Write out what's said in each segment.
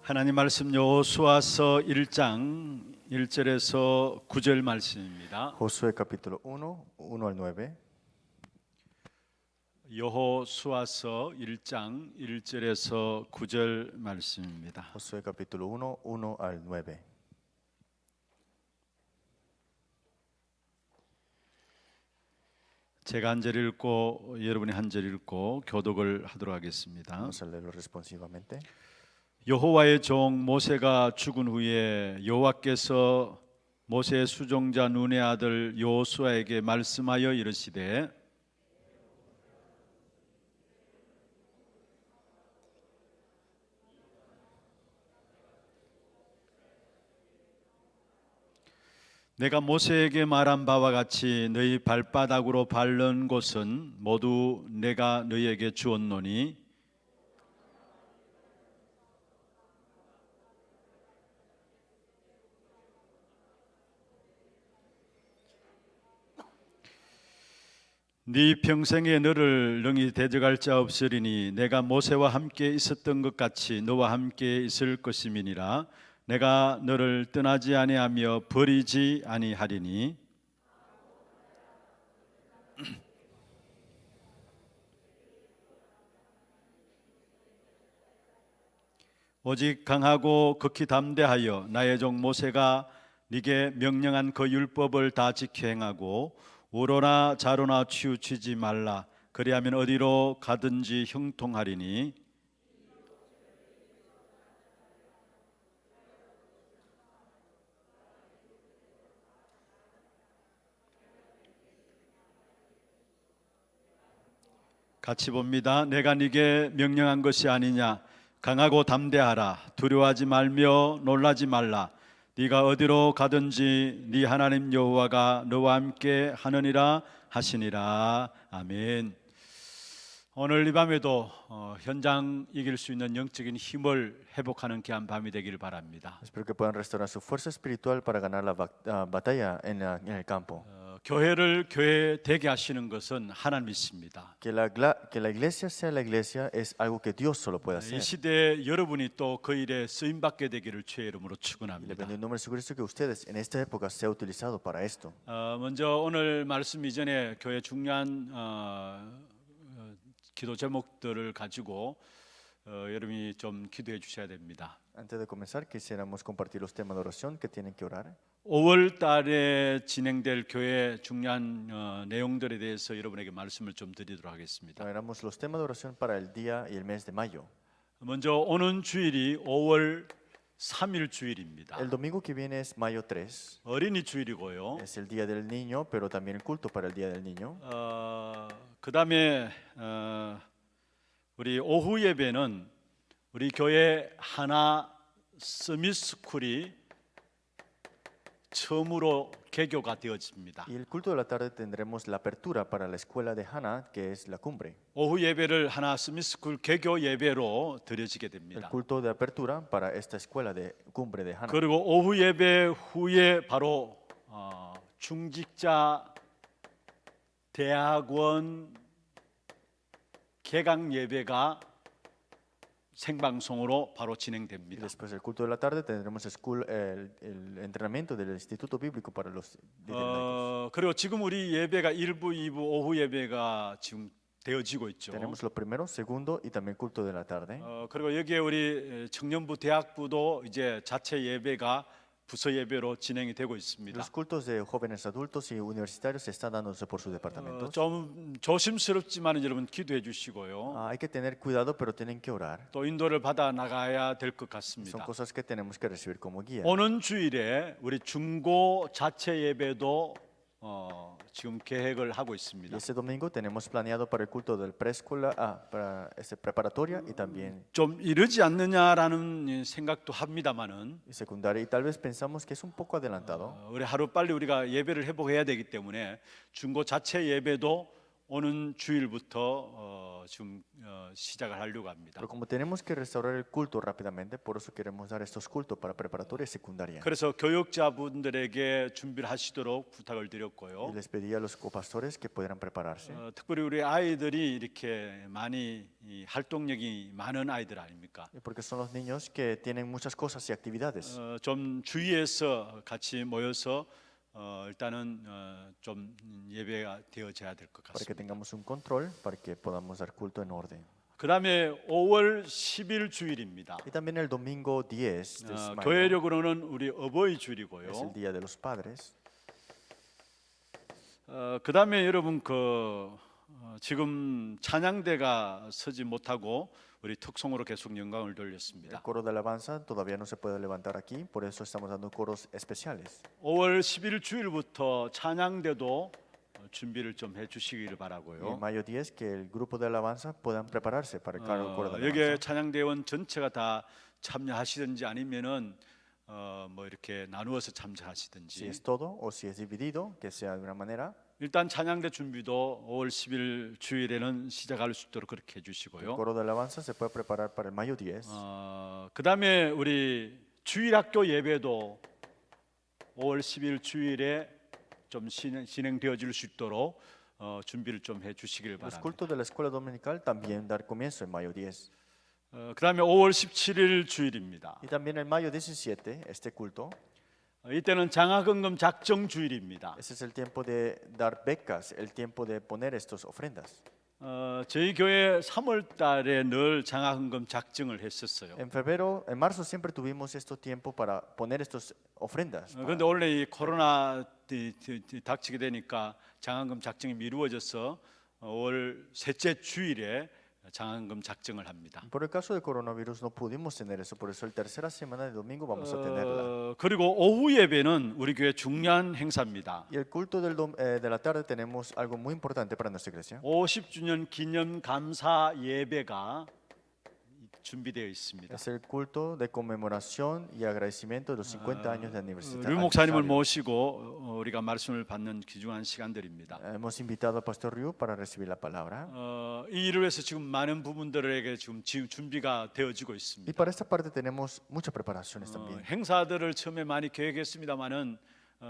하나님 말씀 여호수아서 1장 1절에서 9절 말씀입니다. Josué capítulo 1 al 9. 여호수아서 1장 1절에서 9절 말씀입니다. Josué capítulo 1 al 9. 제가 한 절 읽고 여러분이 한 절 읽고 교독을 하도록 하겠습니다. Vamos a leerlo responsivamente. 여호와의 종 모세가 죽은 후에 여호와께서 모세의 수종자 눈의 아들 여호수아에게 말씀하여 이르시되 내가 모세에게 말한 바와 같이 너희 발바닥으로 밟는 곳은 모두 내가 너희에게 주었노니 네 평생에 너를 능히 대적할 자 없으리니 내가 모세와 함께 있었던 것 같이 너와 함께 있을 것임이니라. 내가 너를 떠나지 아니하며 버리지 아니하리니 오직 강하고 극히 담대하여 나의 종 모세가 네게 명령한 그 율법을 다 지켜 행하고 우로나 좌로나 치우치지 말라. 그리하면 어디로 가든지 형통하리니 같이 봅니다. 내가 네게 명령한 것이 아니냐. 강하고 담대하라. 두려워하지 말며 놀라지 말라. 네가 어디로 가든지 네 하나님 여호와가 너와 함께 하느니라 하시니라. 아멘. 오늘 이 밤에도 현장 이길 수 있는 영적인 힘을 회복하는 귀한 밤이 되기를 바랍니다. Espero que puedan restaurar su fuerza espiritual para ganar la batalla en el campo. 교회를 교회 되게 하시는 것은 하나님이십니다. Que la iglesia sea la iglesia es algo que Dios solo puede 이 hacer. 시대에 여러분이 또 그 일에 쓰임 받게 되기를 주의 이름으로 Y le 축원합니다. bendigo en nombre de Jesucristo que ustedes en esta época sea utilizado para esto. 먼저 오늘 말씀 이전에 교회 중요한 기도 제목들을 가지고 여러분이 좀 기도해 주셔야 됩니다. Antes de comenzar, quisiéramos compartir los temas de oración que tienen que orar. 5월 달에 진행될 교회 중요한 내용들에 대해서 여러분에게 말씀을 좀 드리도록 하겠습니다. Traeremos los temas de oración para el día y el mes de mayo. 먼저 오는 주일이 5월 3일 주일입니다. El domingo que viene es mayo 3. 어린이 주일이고요. Es el día del niño, pero también el culto para el día del niño. 그다음에 우리 오후 예배는 우리 교회 하나 서밋스쿨이 처음으로 개교가 되어집니다. Y el culto de la tarde tendremos la apertura para la escuela de Hannah, que es la cumbre. 오후 예배를 하나 서밋스쿨 개교 예배로 드려지게 El 됩니다. culto de apertura para esta escuela de cumbre de Hannah. 그리고 오후 예배 후에 바로 중직자 대학원 개강 예배가 생방송으로 바로 Y 진행됩니다. después del culto de la tarde tendremos el entrenamiento del Instituto Bíblico para los dignatarios. 그리고 지금 우리 예배가 1부, 2부, 오후 예배가 지금 되어지고 있죠. Tenemos lo primero, segundo y también culto de la tarde. 그리고 여기에 우리 청년부, 대학부도 이제 자체 예배가 부서 예배로 진행이 되고 있습니다. Los cultos de jóvenes adultos y universitarios se están dándose por sus departamentos. 좀 조심스럽지만 여러분 기도해 주시고요. Hay que tener cuidado, pero tienen que orar. 또 인도를 받아 나가야 될 것 Son 같습니다. cosas que tenemos que recibir como guía. 오는 주일에 우리 중고 자체 예배도 지금 계획을 하고 Y 있습니다. este domingo tenemos planeado para el culto del preescolar, para preparatoria y también 좀 이르지 않느냐라는 생각도 합니다만은 secundaria. Y tal vez pensamos que es un poco adelantado. 우리 하루 빨리 우리가 예배를 회복해야 되기 때문에 중고 자체 예배도 오는 주일부터 지금 시작을 하려고 합니다. Pero como tenemos que restaurar el culto rápidamente, por eso queremos dar estos cultos para preparatoria y secundaria. 그래서 교육자분들에게 준비를 하시도록 부탁을 Y 드렸고요. les pedí a los copastores que pudieran prepararse. 특별히 우리 아이들이 이렇게 많이 이 활동력이 많은 아이들 아닙니까? Y porque son los niños que tienen muchas cosas y actividades. 좀 주위에서 같이 모여서 일단은 좀 예배가 되어져야 될 것 Para que 같습니다. tengamos un control, para que podamos dar culto en orden. 그다음에 5월 10일 주일입니다. Y también el domingo 10 de mayo 교회력으로는 우리 어버이 es 주일이고요. el Día de los Padres. 그다음에 여러분 지금 찬양대가 서지 못하고 우리 특송으로 계속 영광을 El 돌렸습니다. coro de alabanza todavía no se puede levantar aquí, por eso estamos dando coros especiales. 5월 10일 주일부터 찬양대도 준비를 좀 해주시기를 Y en 바라고요. mayo 10 que el grupo de alabanza puedan prepararse para el coro de 여기에 alabanza. 찬양대원 전체가 다 참여하시든지 아니면은 뭐 이렇게 나누어서 Si 참여하시든지 es todo o si es dividido, que sea de una manera. 일단 찬양대 준비도 5월 10일 주일에는 시작할 수 있도록 그렇게 El 해주시고요. coro de alabanza se puede preparar para el mayo 10. 그다음에 우리 주일학교 예배도 5월 10일 주일에 좀 진행되어질 수 있도록 준비를 좀 해주시길 Los 바랍니다. cultos de la escuela dominical también dar comienzo en mayo 10. 그다음에 5월 17일 주일입니다. Y también el mayo 17, este culto, 이때는 장학금금 작정 주일입니다. ese es el tiempo de dar becas, el tiempo de poner estas ofrendas. 저희 교회 3월 달에 늘 장학금금 작정을 했었어요. En febrero, en marzo siempre tuvimos estos tiempos para poner estas ofrendas. 그런데 원래 이 코로나 닥치게 되니까 장학금 작정이 미루어져서 5월 셋째 주일에 장학금 작정을 합니다. Por el caso del coronavirus no pudimos tener eso, por eso la tercera semana de domingo vamos a tenerla. 그리고 오후 예배는 우리 교회 중요한 행사입니다. Y el culto de la tarde tenemos algo muy importante para nuestra iglesia. 50주년 기념 감사 예배가 준비되어 있습니다. Es el culto de conmemoración y agradecimiento de los 50 años de 류 목사님을 aniversario. 모시고 우리가 말씀을 받는 귀중한 시간들입니다. Hemos invitado al pastor Ryu para recibir la palabra. 이 일을 위해서 지금 많은 부분들에게 지금 준비가 되어지고 Y 있습니다. para esta parte tenemos muchas preparaciones también. 행사들을 처음에 많이 계획했습니다만은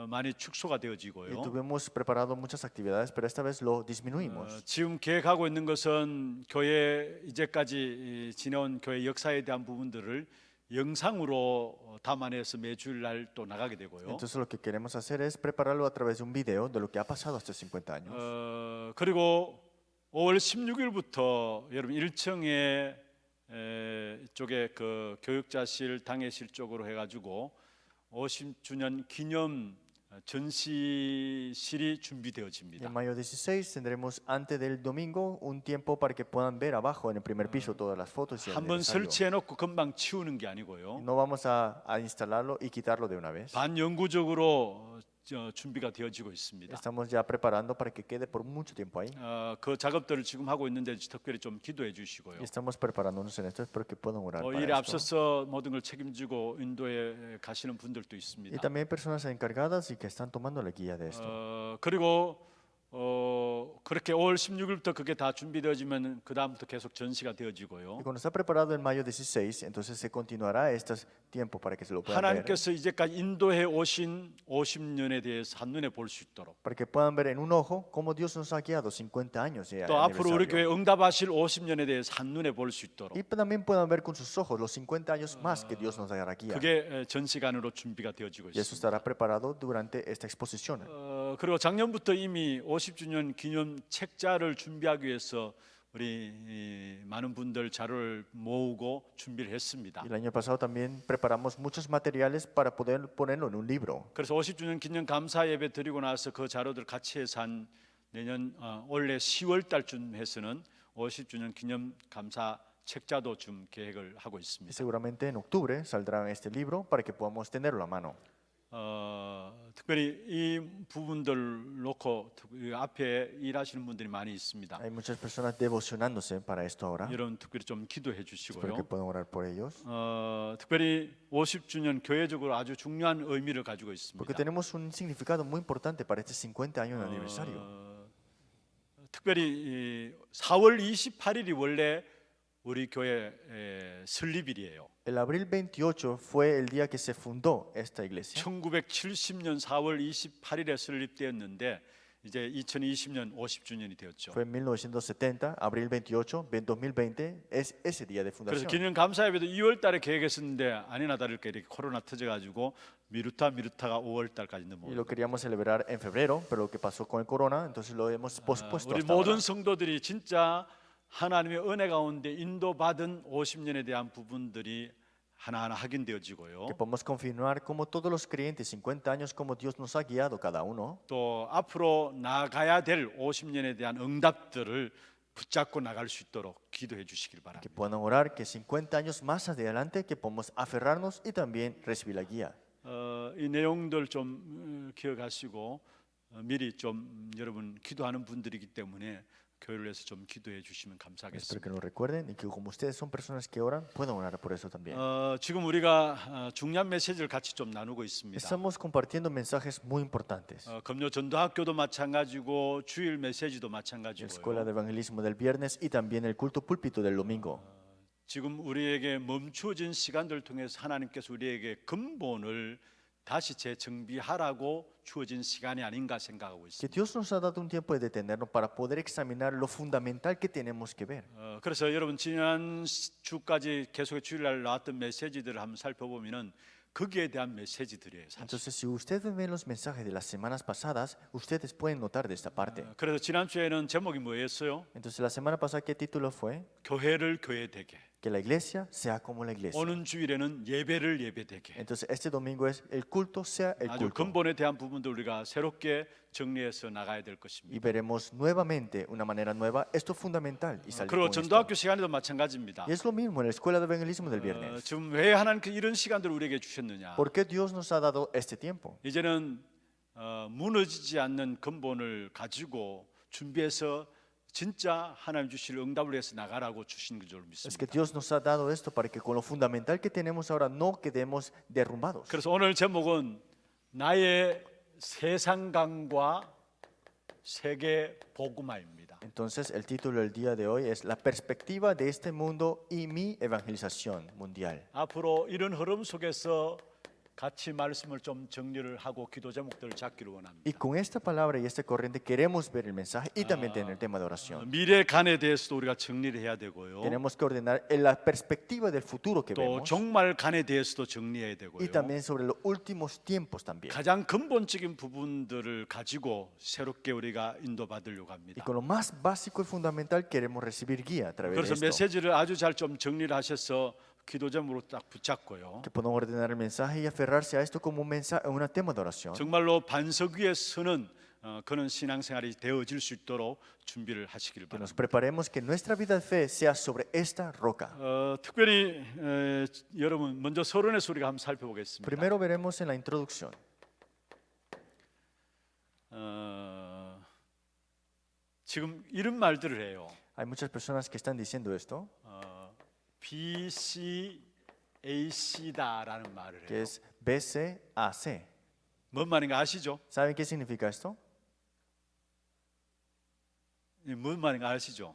많이 축소가 Y 되어지고요. tuvimos preparado muchas actividades, pero esta vez lo disminuimos. 지금 계획하고 있는 것은 교회 이제까지 지내온 교회 역사에 대한 부분들을 영상으로 담아내서 매주일 또 나가게 되고요. Entonces lo que queremos hacer es prepararlo a través de un video de lo que ha pasado estos 50 años. 그리고 5월 16일부터 여러분 1층에 쪽에 그 교육자실, 당회실 쪽으로 해가지고 50주년 기념 전시실이 Y 준비되어집니다. en mayo 16 tendremos antes del domingo un tiempo para que puedan ver abajo en el primer piso todas las fotos y el 한번 aniversario. 설치해놓고 금방 치우는 게 Y 아니고요. no vamos a instalarlo y quitarlo de una vez. 반영구적으로 준비가 되어지고 있습니다. Estamos ya preparando para que quede por mucho tiempo ahí. 그 작업들을 지금 하고 있는데 특별히 좀 기도해 주시고요. Y estamos preparándonos en esto, espero que puedan orar 일에 para esto. 앞서서 모든 걸 책임지고 인도에 가시는 분들도 Y 있습니다. también hay personas encargadas y que están tomando la guía de esto. 그리고 그렇게 5월 16일부터 그게 다 준비되어지면 그 다음부터 계속 전시가 되어지고요. Y cuando está preparado el mayo 16, entonces se continuará estos tiempos para que se lo puedan ver. 하나님께서 이제까지 인도해 오신 50년에 대해서 한눈에 볼 수 있도록 Para que puedan ver en un ojo cómo Dios nos ha guiado 50 años de 또 앞으로 우리 aniversario. 교회 응답하실 50년에 대해서 한눈에 볼 수 있도록 Y también puedan ver con sus ojos los 50 años más que Dios nos dará guía. 그게 전시관으로 준비가 되어지고 Y eso 있습니다. estará preparado durante esta exposición. 그리고 작년부터 이미 50주년 기념 책자를 준비하기 위해서 우리 많은 분들 자료를 모으고 준비를 했습니다. Y el año pasado también preparamos muchos materiales para poder ponerlo en un libro. 그래서 50주년 기념 감사 예배 드리고 나서 그 자료들 같이 해서 한 내년 올해 10월 달쯤 해서는 50주년 기념 감사 책자도 좀 계획을 하고 Y 있습니다. seguramente en octubre saldrá este libro para que podamos tenerlo a mano. 특별히 이 부분들 놓고 이 앞에 일하시는 분들이 많이 있습니다. Hay muchas personas devocionándose para esto ahora. 여러분 특별히 좀 기도해 Espero que 주시고요. puedan orar por ellos. 특별히 50주년 교회적으로 아주 중요한 의미를 가지고 Porque 있습니다. tenemos un significado muy importante para este 50 años de aniversario. 특별히 4월 28일이 원래 우리 교회 설립일이에요. El abril 28 fue el día que se fundó esta iglesia. 1970년 4월 28일에 설립되었는데 이제 2020년 50주년이 되었죠. Fue en 1970, abril 28, 2020 es ese día de 그래서 fundación. 기념 감사예배도 2월 달에 계획했었는데 아니나 다를까 이렇게 코로나 터져가지고 미루다가 5월 달까지 Y lo 넘어오고 queríamos celebrar en febrero, pero lo que pasó con el corona, entonces lo hemos pospuesto 우리 hasta ahora. 모든 성도들이 진짜 하나님의 은혜 가운데 인도받은 50년에 대한 부분들이 하나하나 확인되어지고요. Que podemos confirmar como todos los creyentes, 50 años como Dios nos ha guiado cada uno. 또 앞으로 나가야 될 50년에 대한 응답들을 붙잡고 나갈 수 있도록 기도해 주시길 Que 바랍니다. puedan orar que 50 años más adelante que podamos aferrarnos y también recibir la guía. 이 내용들 좀 기억하시고 미리 좀 여러분 기도하는 분들이기 때문에 교회를 위해서 좀 기도해 주시면 Espero 감사하겠습니다. que lo recuerden y que como ustedes son personas que oran, puedan orar por eso también. 지금 우리가 중요한 메시지를 같이 좀 나누고 있습니다. Estamos compartiendo mensajes muy importantes. 금요 전도학교도 마찬가지고 주일 메시지도 La escuela 마찬가지고요. de evangelismo del viernes y también el culto púlpito del domingo. 지금 우리에게 멈추어진 시간들을 통해서 하나님께서 우리에게 근본을 다시 재정비하라고 주어진 시간이 아닌가 생각하고 Que 있습니다. Dios nos ha dado un tiempo de detenernos para poder examinar lo fundamental que tenemos que ver. 그래서 여러분 지난 주까지 계속 주일날 나왔던 메시지들을 한번 살펴보면은 거기에 대한 메시지들이에요. 사실. Entonces, si ustedes ven los mensajes de las semanas pasadas, ustedes pueden notar de esta parte. 그래서 지난 주에는 제목이 뭐였어요? Entonces, la semana pasada, ¿qué título fue? 교회를 교회되게. Que la iglesia sea como la iglesia. 오는 주일에는 예배를 예배되게. Entonces, este domingo es el culto sea el 아주 culto. 근본에 대한 부분도 우리가 새롭게 정리해서 나가야 될 Y 것입니다. veremos nuevamente, una manera nueva, esto es fundamental. Y salir 그리고 con esto. 전도학교 시간에도 마찬가지입니다. Y es lo mismo en la escuela de evangelismo del viernes. 지금 왜 하나님께 이런 시간들을 우리에게 주셨느냐? ¿Por qué Dios nos ha dado este tiempo? 이제는 무너지지 않는 근본을 가지고 준비해서 진짜 하나님 주실 응답을 위해서 나가라고 주신 줄 Es que 믿습니다. Dios nos ha dado esto para que con lo fundamental que tenemos ahora no quedemos derrumbados. 그래서 오늘 제목은 나의 세상관과 세계 복음화입니다. Entonces, el título del día de hoy es La perspectiva de este mundo y mi evangelización mundial. 앞으로 이런 흐름 속에서 같이 말씀을 좀 정리를 하고 기도 제목들을 잡기를 원합니다. Y con esta palabra y esta corriente queremos ver el mensaje y también tener el tema de oración. 미래간에 대해서도 우리가 정리를 해야 되고요. Tenemos que ordenar en la perspectiva del futuro que 또 vemos 종말간에 대해서도 정리해야 y 되고요. también sobre los últimos tiempos también. 가장 근본적인 부분들을 가지고 새롭게 우리가 인도받으려고 Y 합니다. con lo más básico y fundamental queremos recibir guía a través de 그래서 esto. 메시지를 아주 잘 좀 정리를 하셔서 기도 제목으로 딱 붙잡고요. Que podamos ordenar el mensaje y aferrarse a esto como un mensaje, un tema de oración. 정말로 반석 위에 서는 그런 신앙생활이 되어질 수 있도록 준비를 하시길 Que nos 바랍니다. preparemos que nuestra vida de fe sea sobre esta roca. 특별히 여러분 먼저 서론에서 우리가 한번 살펴보겠습니다. Primero veremos en la introducción. 지금 이런 말들을 해요. Hay muchas personas que están diciendo esto, BCAC다라는 말을 que 해요. es BCAC. 뭔 말인가 아시죠? ¿Saben qué significa esto? 뭔 말인가 아시죠?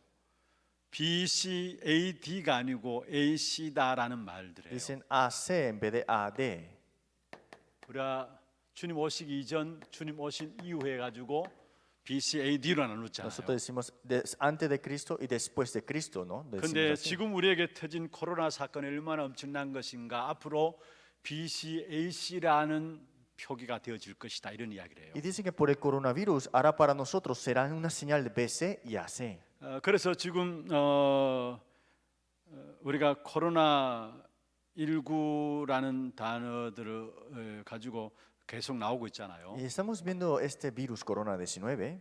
BCAD가 아니고 AC다라는 말들이에요. Dicen AC en vez de AD. 우리가 주님 오시기 이전, 주님 오신 이후 해가지고 BCAD로 나눴잖아요. Nosotros decimos antes de Cristo y después de Cristo, ¿no? Decimos 그런데 así. 지금 우리에게 터진 코로나 사건이 얼마나 엄청난 것인가. 앞으로 BCAC라는 표기가 되어질 것이다 이런 이야기를 해요. Y dicen que por el coronavirus ahora para nosotros será una señal de BC y AC. 그래서 지금 우리가 코로나 19라는 단어들을 가지고 계속 나오고 있잖아요. Y estamos viendo este virus corona-19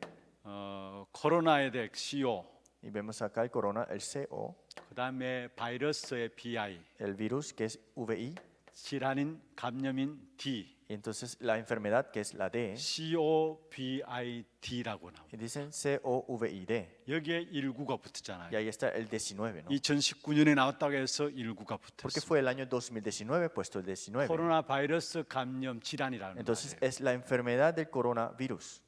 코로나에 대해 CO, y vemos acá el corona, el CO, 그다음에 바이러스의 BI, el virus que es VI 질환인 감염인 D, y entonces la enfermedad que es la D COVID라고 나옵니다. y dicen COVID. 여기에 19가 Y 붙었잖아요. ahí está el 19, ¿no? 2019년에 나왔다고 해서 19가 Porque 붙었어요. fue el año 2019 puesto el 19. 코로나 바이러스 감염 질환이라는 Entonces 말이에요. es la enfermedad del coronavirus.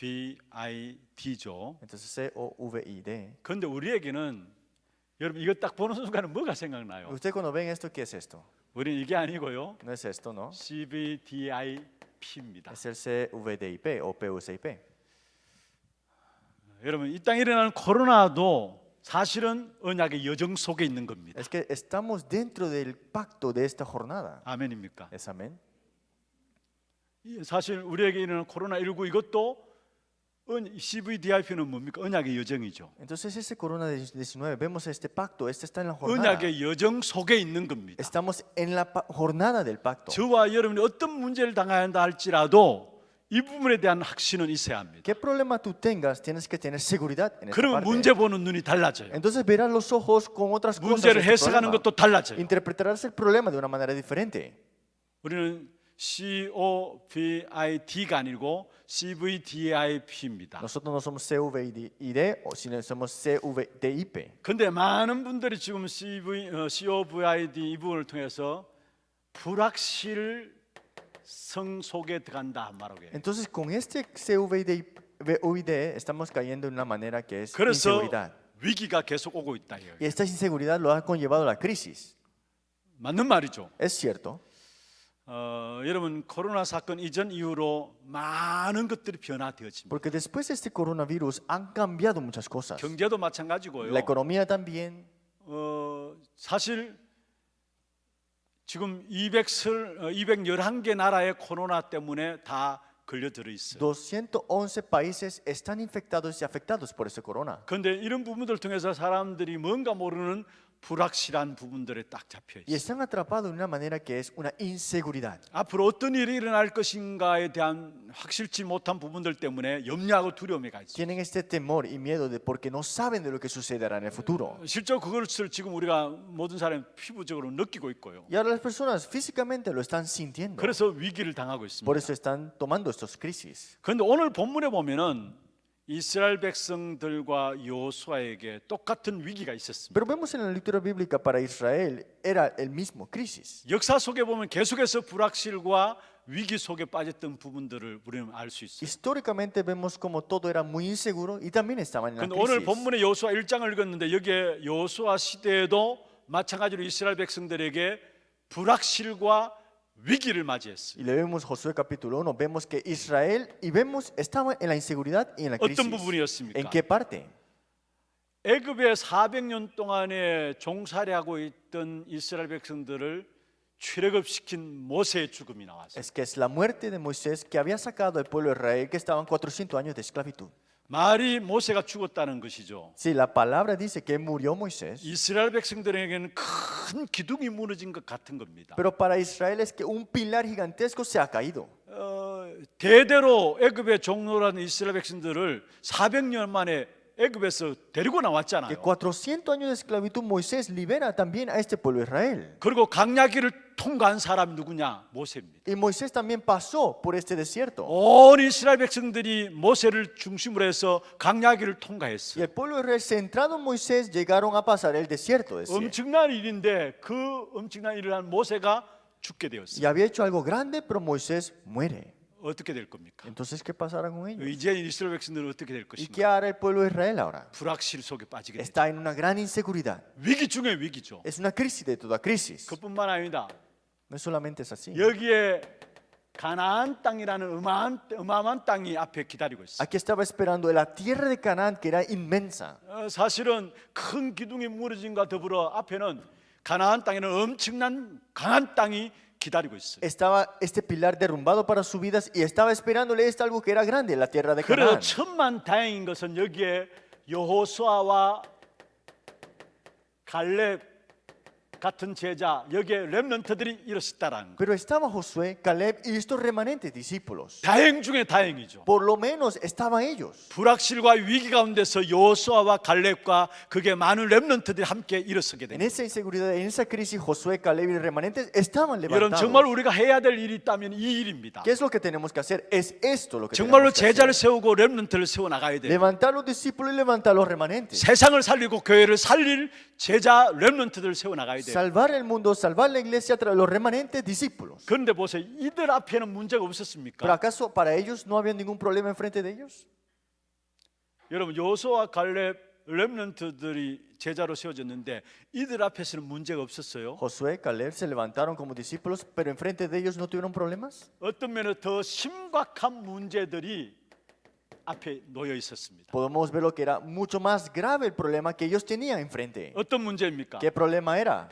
COVID-19죠. Entonces COVID. 그런데 우리에게는 여러분 이거 딱 보는 순간에 뭐가 생각나요? Usted cuando ven esto, ¿qué es esto? 우리는 이게 아니고요. No es esto, ¿no? CVDIP입니다. Es el CVDIP o PUCIP. 여러분 이 땅에 일어나는 코로나도 사실은 언약의 여정 속에 있는 겁니다. Es que estamos dentro del pacto de esta jornada. 아멘입니까? ¿Es amén? 사실 우리에게 일어나는 코로나19 이것도 CVDIP는 뭡니까? 언약의 여정이죠. Entonces ese Corona-19, vemos este pacto, este está en la jornada. 언약의 여정 속에 있는 겁니다. Estamos en la jornada del pacto. 저와 여러분이 어떤 문제를 당해야 한다 할지라도 이 부분에 대한 확신은 있어야 합니다. ¿Qué problema tú tengas? Tienes que tener seguridad en esta 그러면 parte. 문제 보는 눈이 달라져요. Entonces verás los ojos con otras cosas. 문제를 de este 해석하는 problema. 것도 달라져요. Interpretarás el problema de una manera diferente. 우리는 COVID가 아니고 CVDIP입니다. Nosotros no somos CVID, sino somos CVDIP. 그런데 많은 분들이 지금 COVID 이 부분을 통해서 불확실성 속에 들어간다 말하게. Entonces con este CVID estamos cayendo en una manera que es 그래서 inseguridad. 위기가 계속 오고 있다. Y esta inseguridad lo ha conllevado a la crisis. 맞는 말이죠. Es cierto. 여러분 코로나 사건 이전 이후로 많은 것들이 변화되었습니다. Porque después de este coronavirus han cambiado muchas cosas. 경제도 마찬가지고요. La economía también. 사실 지금 211개 나라의 코로나 때문에 다 걸려들어 있어요. 211 países están infectados y afectados por este corona. 그런데 이런 부분들 통해서 사람들이 뭔가 모르는 불확실한 부분들에 딱 잡혀 Y 있어요. están atrapados de una manera que es una inseguridad. 앞으로 어떤 일이 일어날 것인가에 대한 확실치 못한 부분들 때문에 염려하고 두려움이 가 있어요. Tienen este temor y miedo porque no saben de lo que sucederá en el futuro. 실제로 그것을 지금 우리가 모든 사람이 피부적으로 느끼고 있고요. Y ahora las personas físicamente lo están sintiendo. 그래서 위기를 당하고 있습니다. Por eso están tomando estos crisis. 그런데 오늘 본문에 보면은 이스라엘 백성들과 여호수아에게 똑같은 위기가 있었습니다. Pero vemos en la lectura bíblica para Israel era el mismo crisis. 역사 속에 보면 계속해서 불확실과 위기 속에 빠졌던 부분들을 우리는 알 수 있어요. Históricamente vemos como todo era muy inseguro y también estaban en la 그런데 오늘 crisis. 본문의 여호수아 1장을 읽었는데 여기에 여호수아 시대에도 마찬가지로 이스라엘 백성들에게 불확실과 위기를 맞이했어요. Y leemos Josué capítulo 1, vemos que Israel estaba en la inseguridad y en la crisis. 어떤 부분이었습니까? ¿En qué parte? 애굽에 400년 동안에 종살이하고 있던 이스라엘 백성들을 출애굽시킨 모세의 죽음이 나왔어요. Es que es la muerte de Moisés que había sacado al pueblo de Israel que estaban 400 años de esclavitud. 말이 모세가 죽었다는 것이죠. Sí, la palabra dice que murió Moisés, 이스라엘 백성들에게는 큰 기둥이 무너진 것 같은 겁니다. pero para Israel es que un pilar gigantesco se ha caído. 대대로 애굽의 종노란 이스라엘 백성들을 400년 만에 애굽에서 데리고 Que 나왔잖아요. 400 años de esclavitud Moisés libera también a este pueblo de Israel. 그리고 강야길을 통과한 사람이 누구냐? 모세입니다. Y Moisés también pasó por este desierto. 온 이스라엘 백성들이 모세를 중심으로 해서 강야길을 Y 통과했어요. el pueblo de Israel, centrado en Moisés, llegaron a pasar el desierto. Decía. 엄청난 일인데 그 엄청난 일을 한 모세가 죽게 되었어요. Y había hecho algo grande, pero Moisés muere. 어떻게 될 겁니까? Entonces, ¿qué pasará con ellos? 이제 이스라엘 백성들은 어떻게 될 ¿Y qué 것인가? hará el pueblo de Israel ahora? 불확실 속에 빠지게 되죠. Está en una gran inseguridad. 위기 중에 위기죠. Es una crisis de toda crisis. 그뿐만 아니다. No solamente es así. 여기에 가나안 땅이라는 어마어마한 땅이 앞에 기다리고 있어요. Aquí estaba esperando la tierra de Canaán, que era inmensa. 사실은 큰 기둥이 무너진과 더불어 앞에는 가나안 땅에는 엄청난 강한 땅이 기다리고 있어요. Estaba este pilar derrumbado para sus vidas y estaba esperándole algo que era grande, la tierra de 그래서 Canaán. 천만 다행인 것은 여기에 여호수아와 갈렙 같은 제자 여기에 렘넌트들이 일었다라는 거. Pero estaba Josué, Caleb y estos remanentes discípulos. 다행 중에 다행이죠. Por lo menos estaban ellos. 불확실과 위기 가운데서 여호수아와 갈렙과 그게 많은 렘넌트들이 함께 일어서게 En 됩니다. esa inseguridad, en esa crisis, Josué, Caleb y remanentes estaban 여러분 levantados. 정말 우리가 해야 될 일이 있다면 이 일입니다. ¿Qué es lo que tenemos que hacer? Es esto lo que 정말로 tenemos que 제자를 hacer. 세우고 렘넌트를 세워 나가야 돼요. Levantar los discípulos y levantar los remanentes. 세상을 살리고 교회를 살릴 제자 렘넌트들을 세워 나가야 돼요. salvar el mundo, salvar la iglesia a través de los remanentes discípulos. 그런데 보세요. 이들 앞에는 문제가 ¿Pero 없었습니까? acaso para ellos no había ningún problema enfrente de ellos? 여러분 여호수아와 갈렙 렘넌트들이 제자로 세워졌는데 이들 앞에서는 문제가 없었어요. Josué, Caleb se levantaron como discípulos, pero enfrente de ellos no tuvieron problemas. 어떤 면에 더 심각한 문제들이 앞에 놓여 있었습니다. Podemos ver lo que era mucho más grave el problema que ellos tenían enfrente. 어떤 문제입니까? ¿Qué problema era?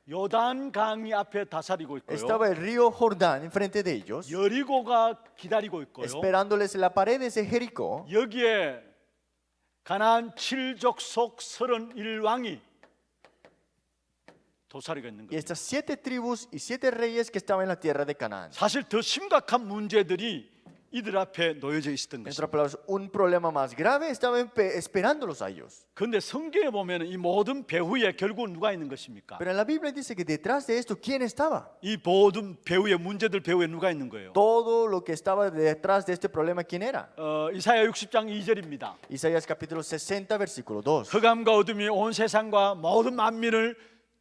요단 강이 앞에 다스리고 있고요. Estaba el río Jordán enfrente de ellos, 여리고가 기다리고 있고요. esperándoles en la paredes de Jericó. 여기에 가나안 7족속 31왕이 도사리가 있는 Y 거예요. estas 7 tribus y 7 reyes que estaban en la tierra de Canaán. 사실 더 심각한 문제들이 이들 앞에 놓여져 있었던 En 것입니다. otras palabras, un problema más grave estaba esperándolos a ellos. 그런데 성경에 보면 이 모든 배후에 결국은 누가 있는 것입니까? Pero en la Biblia dice que detrás de esto, ¿quién estaba? 이 모든 배후에 문제들 배후에 누가 있는 거예요? Todo lo que estaba detrás de este problema, ¿quién era? 이사야 60장 2절입니다. Isaías capítulo 60, versículo 2. 흑암과 어둠이 온 세상과 모든 만민을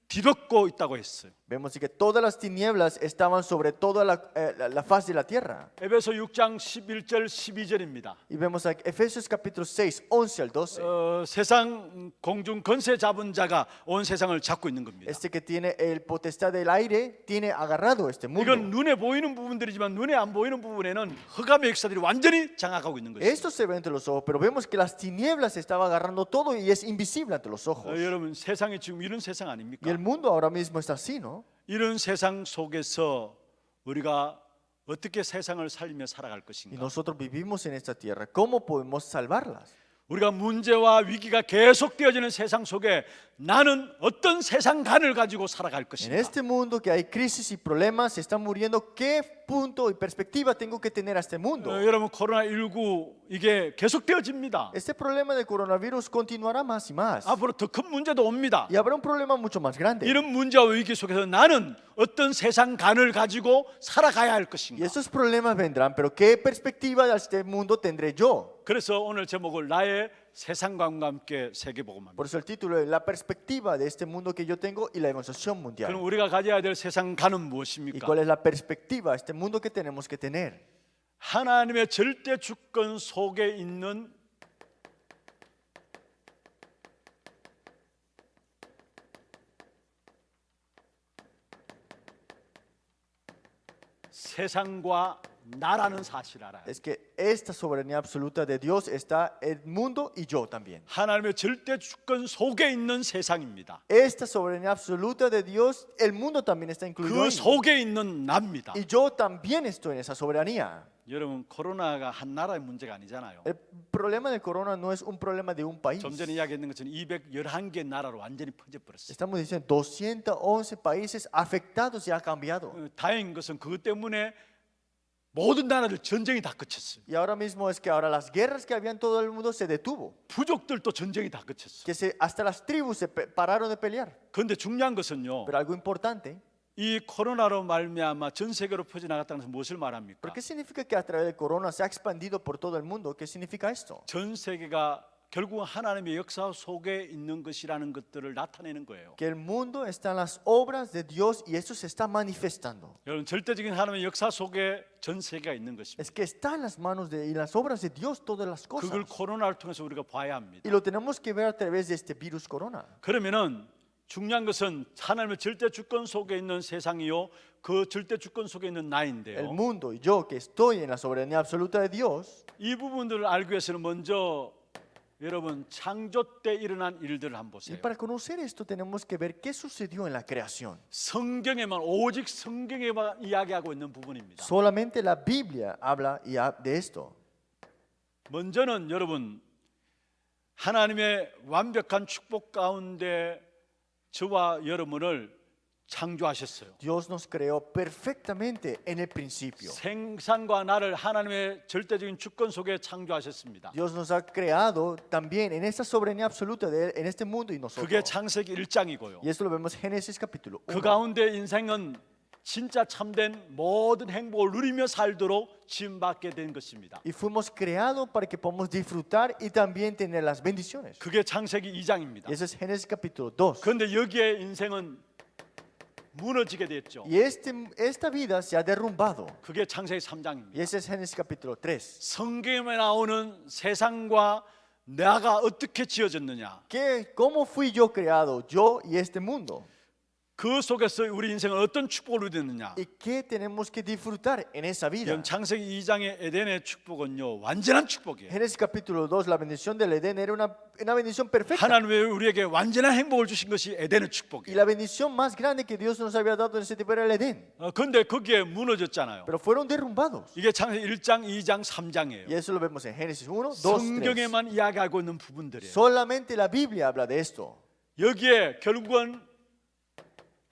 뒤덮고 있다고 했어요. Vemos que todas las tinieblas estaban sobre toda la faz de la tierra. 에베소 6장 11절 12절입니다. Y vemos aquí Efesios capítulo 6, 11 al 12. 세상 공중 권세 잡은 자가 온 세상을 잡고 있는 겁니다. Este que tiene el potestad del aire tiene agarrado este mundo. 이건 눈에 보이는 부분들이지만 눈에 안 보이는 부분에는 흑암의 역사들이 완전히 장악하고 있는 것입니다. Esto se ve entre los ojos, pero vemos que las tinieblas estaban agarrando todo y es invisible ante los ojos. 여러분 세상이 지금 이런 세상 Y 아닙니까? el mundo ahora mismo está así, ¿no? 이런 세상 속에서 우리가 어떻게 세상을 살리며 살아갈 Y 것인가? nosotros vivimos en esta tierra. ¿Cómo podemos salvarlas? 우리가 문제와 위기가 계속되어지는 세상 속에 나는 어떤 세상관을 가지고 살아갈 En 것인가? este mundo que hay crisis y problemas, se están muriendo, ¿qué punto y perspectiva tengo que tener a este mundo? 여러분 코로나19 이게 계속되어집니다. Este problema del coronavirus continuará más y más. 앞으로 더 큰 문제도 옵니다. Y habrá un problema mucho más grande. 이런 문제와 위기 속에서 나는 어떤 세상관을 가지고 살아가야 할 Y 것인가? esos problemas vendrán, pero ¿qué perspectiva de este mundo tendré yo? 그래서 오늘 제목을 나의 세상관과 함께 세계복음합니다. Por eso el título es La perspectiva de este mundo que yo tengo y la evangelización 그럼 mundial. 우리가 가져야 될 세상관은 ¿Y 무엇입니까? cuál es la perspectiva de este mundo que tenemos que tener? 하나님의 절대 주권 속에 있는 세상과 나라는 사실 알아요. Es que esta soberanía absoluta de Dios está el mundo y yo también. 하나님의 절대 주권 속에 있는 세상입니다. Esta soberanía absoluta de Dios, el mundo también está incluido 그 ahí. 속에 있는 나입니다. Y yo también estoy en esa soberanía. 여러분 코로나가 한 나라의 문제가 아니잖아요. El problema del corona no es un problema de un país. 좀 전에 이야기했는 것처럼 211개 나라로 완전히 퍼져버렸어요. Estamos diciendo 211 países afectados y ha cambiado. 다행인 것은 그것 때문에 모든 나라들 전쟁이 다 그쳤어요. Y ahora mismo es que ahora las guerras que había en todo el mundo se detuvo. 부족들도 전쟁이 다 그쳤어요. Que hasta las tribus se pararon de pelear. 그런데 중요한 것은요. Pero algo importante, 이 코로나로 말미암아 전 세계로 퍼져나갔다는 것은 무엇을 말합니까? ¿pero qué significa que a través del corona se ha expandido por todo el mundo? ¿Qué significa esto? 전 세계가 결국 하나님의 역사 속에 있는 것이라는 것들을 나타내는 거예요. Que el mundo está en las obras de Dios y eso se está manifestando. 여러분 절대적인 하나님의 역사 속에 전 세계가 있는 것입니다. Es que está en las manos y en las obras de Dios todas las cosas. 그걸 코로나를 통해서 우리가 봐야 합니다. Y lo tenemos que ver a través de este virus corona. 그러면은 중요한 것은 하나님의 절대 주권 속에 있는 세상이요 그 절대 주권 속에 있는 El 나인데요. mundo y yo que estoy en la soberanía absoluta de Dios, 이 부분들을 알기 위해서는 먼저 여러분 창조 때 일어난 일들을 한번 y 보세요. para conocer esto tenemos que ver qué sucedió en la creación. 성경에만 오직 성경에만 이야기하고 있는 부분입니다. Solamente la Biblia habla de esto. 먼저는 여러분 하나님의 완벽한 축복 가운데 저와 여러분을 창조하셨어요. Dios nos creó perfectamente en el principio. 생산과 나를 하나님의 절대적인 주권 속에 창조하셨습니다. Dios nos ha creado también en esta soberanía absoluta de Él, en este mundo y nosotros. 그게 창세기 1장이고요. Y esto lo vemos en Génesis capítulo 그 1. 가운데 인생은 진짜 참된 모든 행복을 누리며 살도록 지음받게 된 것입니다. Y fuimos creados para que podamos disfrutar y también tener las bendiciones. 그게 창세기 2장입니다. Y eso es Génesis capítulo 2. 그런데 여기에 인생은 무너지게 됐죠. Y esta vida se ha derrumbado. 그게 창세기 3장입니다. Y ese es Génesis capítulo 3. 성경에 나오는 세상과 내가 어떻게 지어졌느냐, ¿Cómo fui yo creado, yo y este mundo? 그 속에서 우리 인생은 어떤 축복을 누리느냐. ¿Y qué tenemos que disfrutar en esa vida? 이건 창세기 2장의 에덴의 축복은요, 완전한 축복이에요. Génesis capítulo 2, la bendición del Edén era una bendición perfecta. 하나님이 우리에게 완전한 행복을 주신 것이 에덴의 Y 축복이에요. la bendición más grande que Dios nos había dado en ese tiempo era el Edén. 근데 거기에 무너졌잖아요. Pero fueron derrumbados. 이게 창세기 1장, 2장, Y 3장이에요. eso lo vemos en Génesis 1, 2, 3. 성경에만 이야기하고 있는 부분들이에요. Solamente la Biblia habla de esto. 여기에 결국은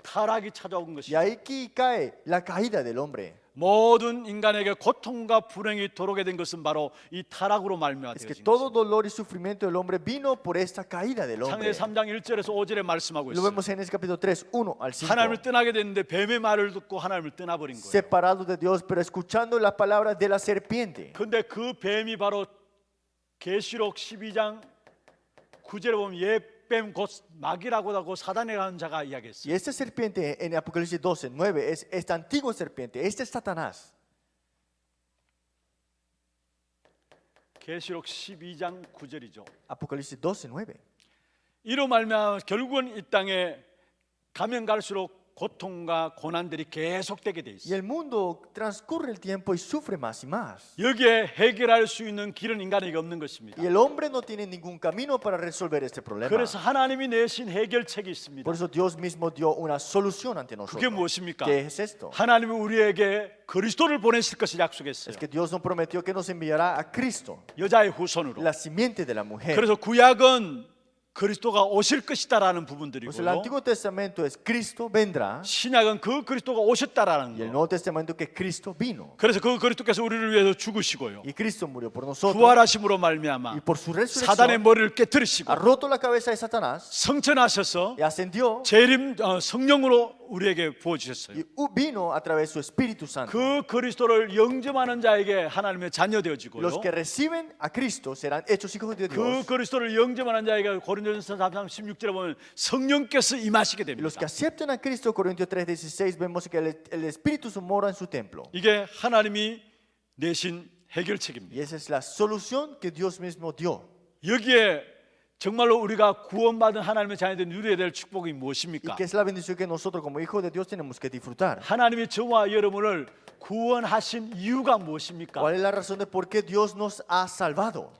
타락이 찾아온 Y 것이죠. aquí cae la caída del hombre. 모든 인간에게 고통과 불행이 도로게 된 것은 바로 이 타락으로 Es que 말미암아진 todo 것입니다. dolor y sufrimiento del hombre vino por esta caída del hombre. 창세기 3장 1절에서 5절에 말씀하고 Lo 있어요. vemos en Génesis capítulo 3, 1 al 5. 하나님을 떠나게 됐는데 뱀의 말을 듣고 하나님을 떠나버린 거예요. Separados de Dios, pero escuchando las palabras de la serpiente. 근데 그 뱀이 바로 계시록 12장 9절에 보면 옛뱀 곧 마귀라고 하고 사단이라고 하는 자가 이야기했어요. Y esta serpiente en Apocalipsis 12, 9 es esta antigua serpiente. Este es Satanás. 계시록 12장 9절이죠. Apocalipsis 12, 9. 이로 말미암아 결국은 이 땅에 가면 갈수록 고통과 고난들이 계속되게 돼 Y 있어요. el mundo transcurre el tiempo y sufre más y más. 여기에 해결할 수 있는 길은 인간에게 없는 것입니다. Y el hombre no tiene ningún camino para resolver este problema. 그래서 하나님이 내신 해결책이 있습니다. Por eso Dios mismo dio una solución ante nosotros. 그게 무엇입니까? ¿Qué es esto? 하나님이 우리에게 그리스도를 보내실 것을 약속했어요. Es que Dios nos prometió que nos enviará a Cristo, 여자의 후손으로. la simiente de la mujer. 그래서 구약은 그리스도가 오실 것이다라는 Pues el 부분들이고요. Antiguo Testamento es Cristo vendrá 신약은 그 그리스도가 오셨다라는 y el 거. Nuevo Testamento que Cristo vino. 그래서 그 그리스도께서 우리를 위해서 죽으시고요. Y Cristo murió por nosotros. 부활하심으로 Y 말미암아 por su 사단의 resurrección 머리를 깨뜨리시고 ha roto la cabeza de Satanás 성천하셔서 y ascendió 재림 성령으로 우리에게 부어 주셨어요. y vino a través de su Espíritu Santo. 그 그리스도를 영접하는 자에게 하나님의 자녀 되어지고요. Los que reciben a Cristo serán hechos hijos de 그 Dios. 그리스도를 영접하는 자에게 고린도전서 4장 16절에 보면 성령께서 임하시게 Y los 됩니다. que aceptan a Cristo, Corintios 3:16, vemos que el Espíritu Santo mora en su templo. 이게 하나님이 내신 Y 해결책입니다. esa es la solución que Dios mismo dio. 여기에 정말로 우리가 구원받은 하나님의 자녀들이 누려야 될 축복이 Y 무엇입니까? que es la bendición que nosotros como hijos de Dios tenemos que disfrutar. 하나님이 저와 여러분을 구원하신 이유가 무엇입니까? ¿Cuál es la razón de por qué Dios nos ha salvado?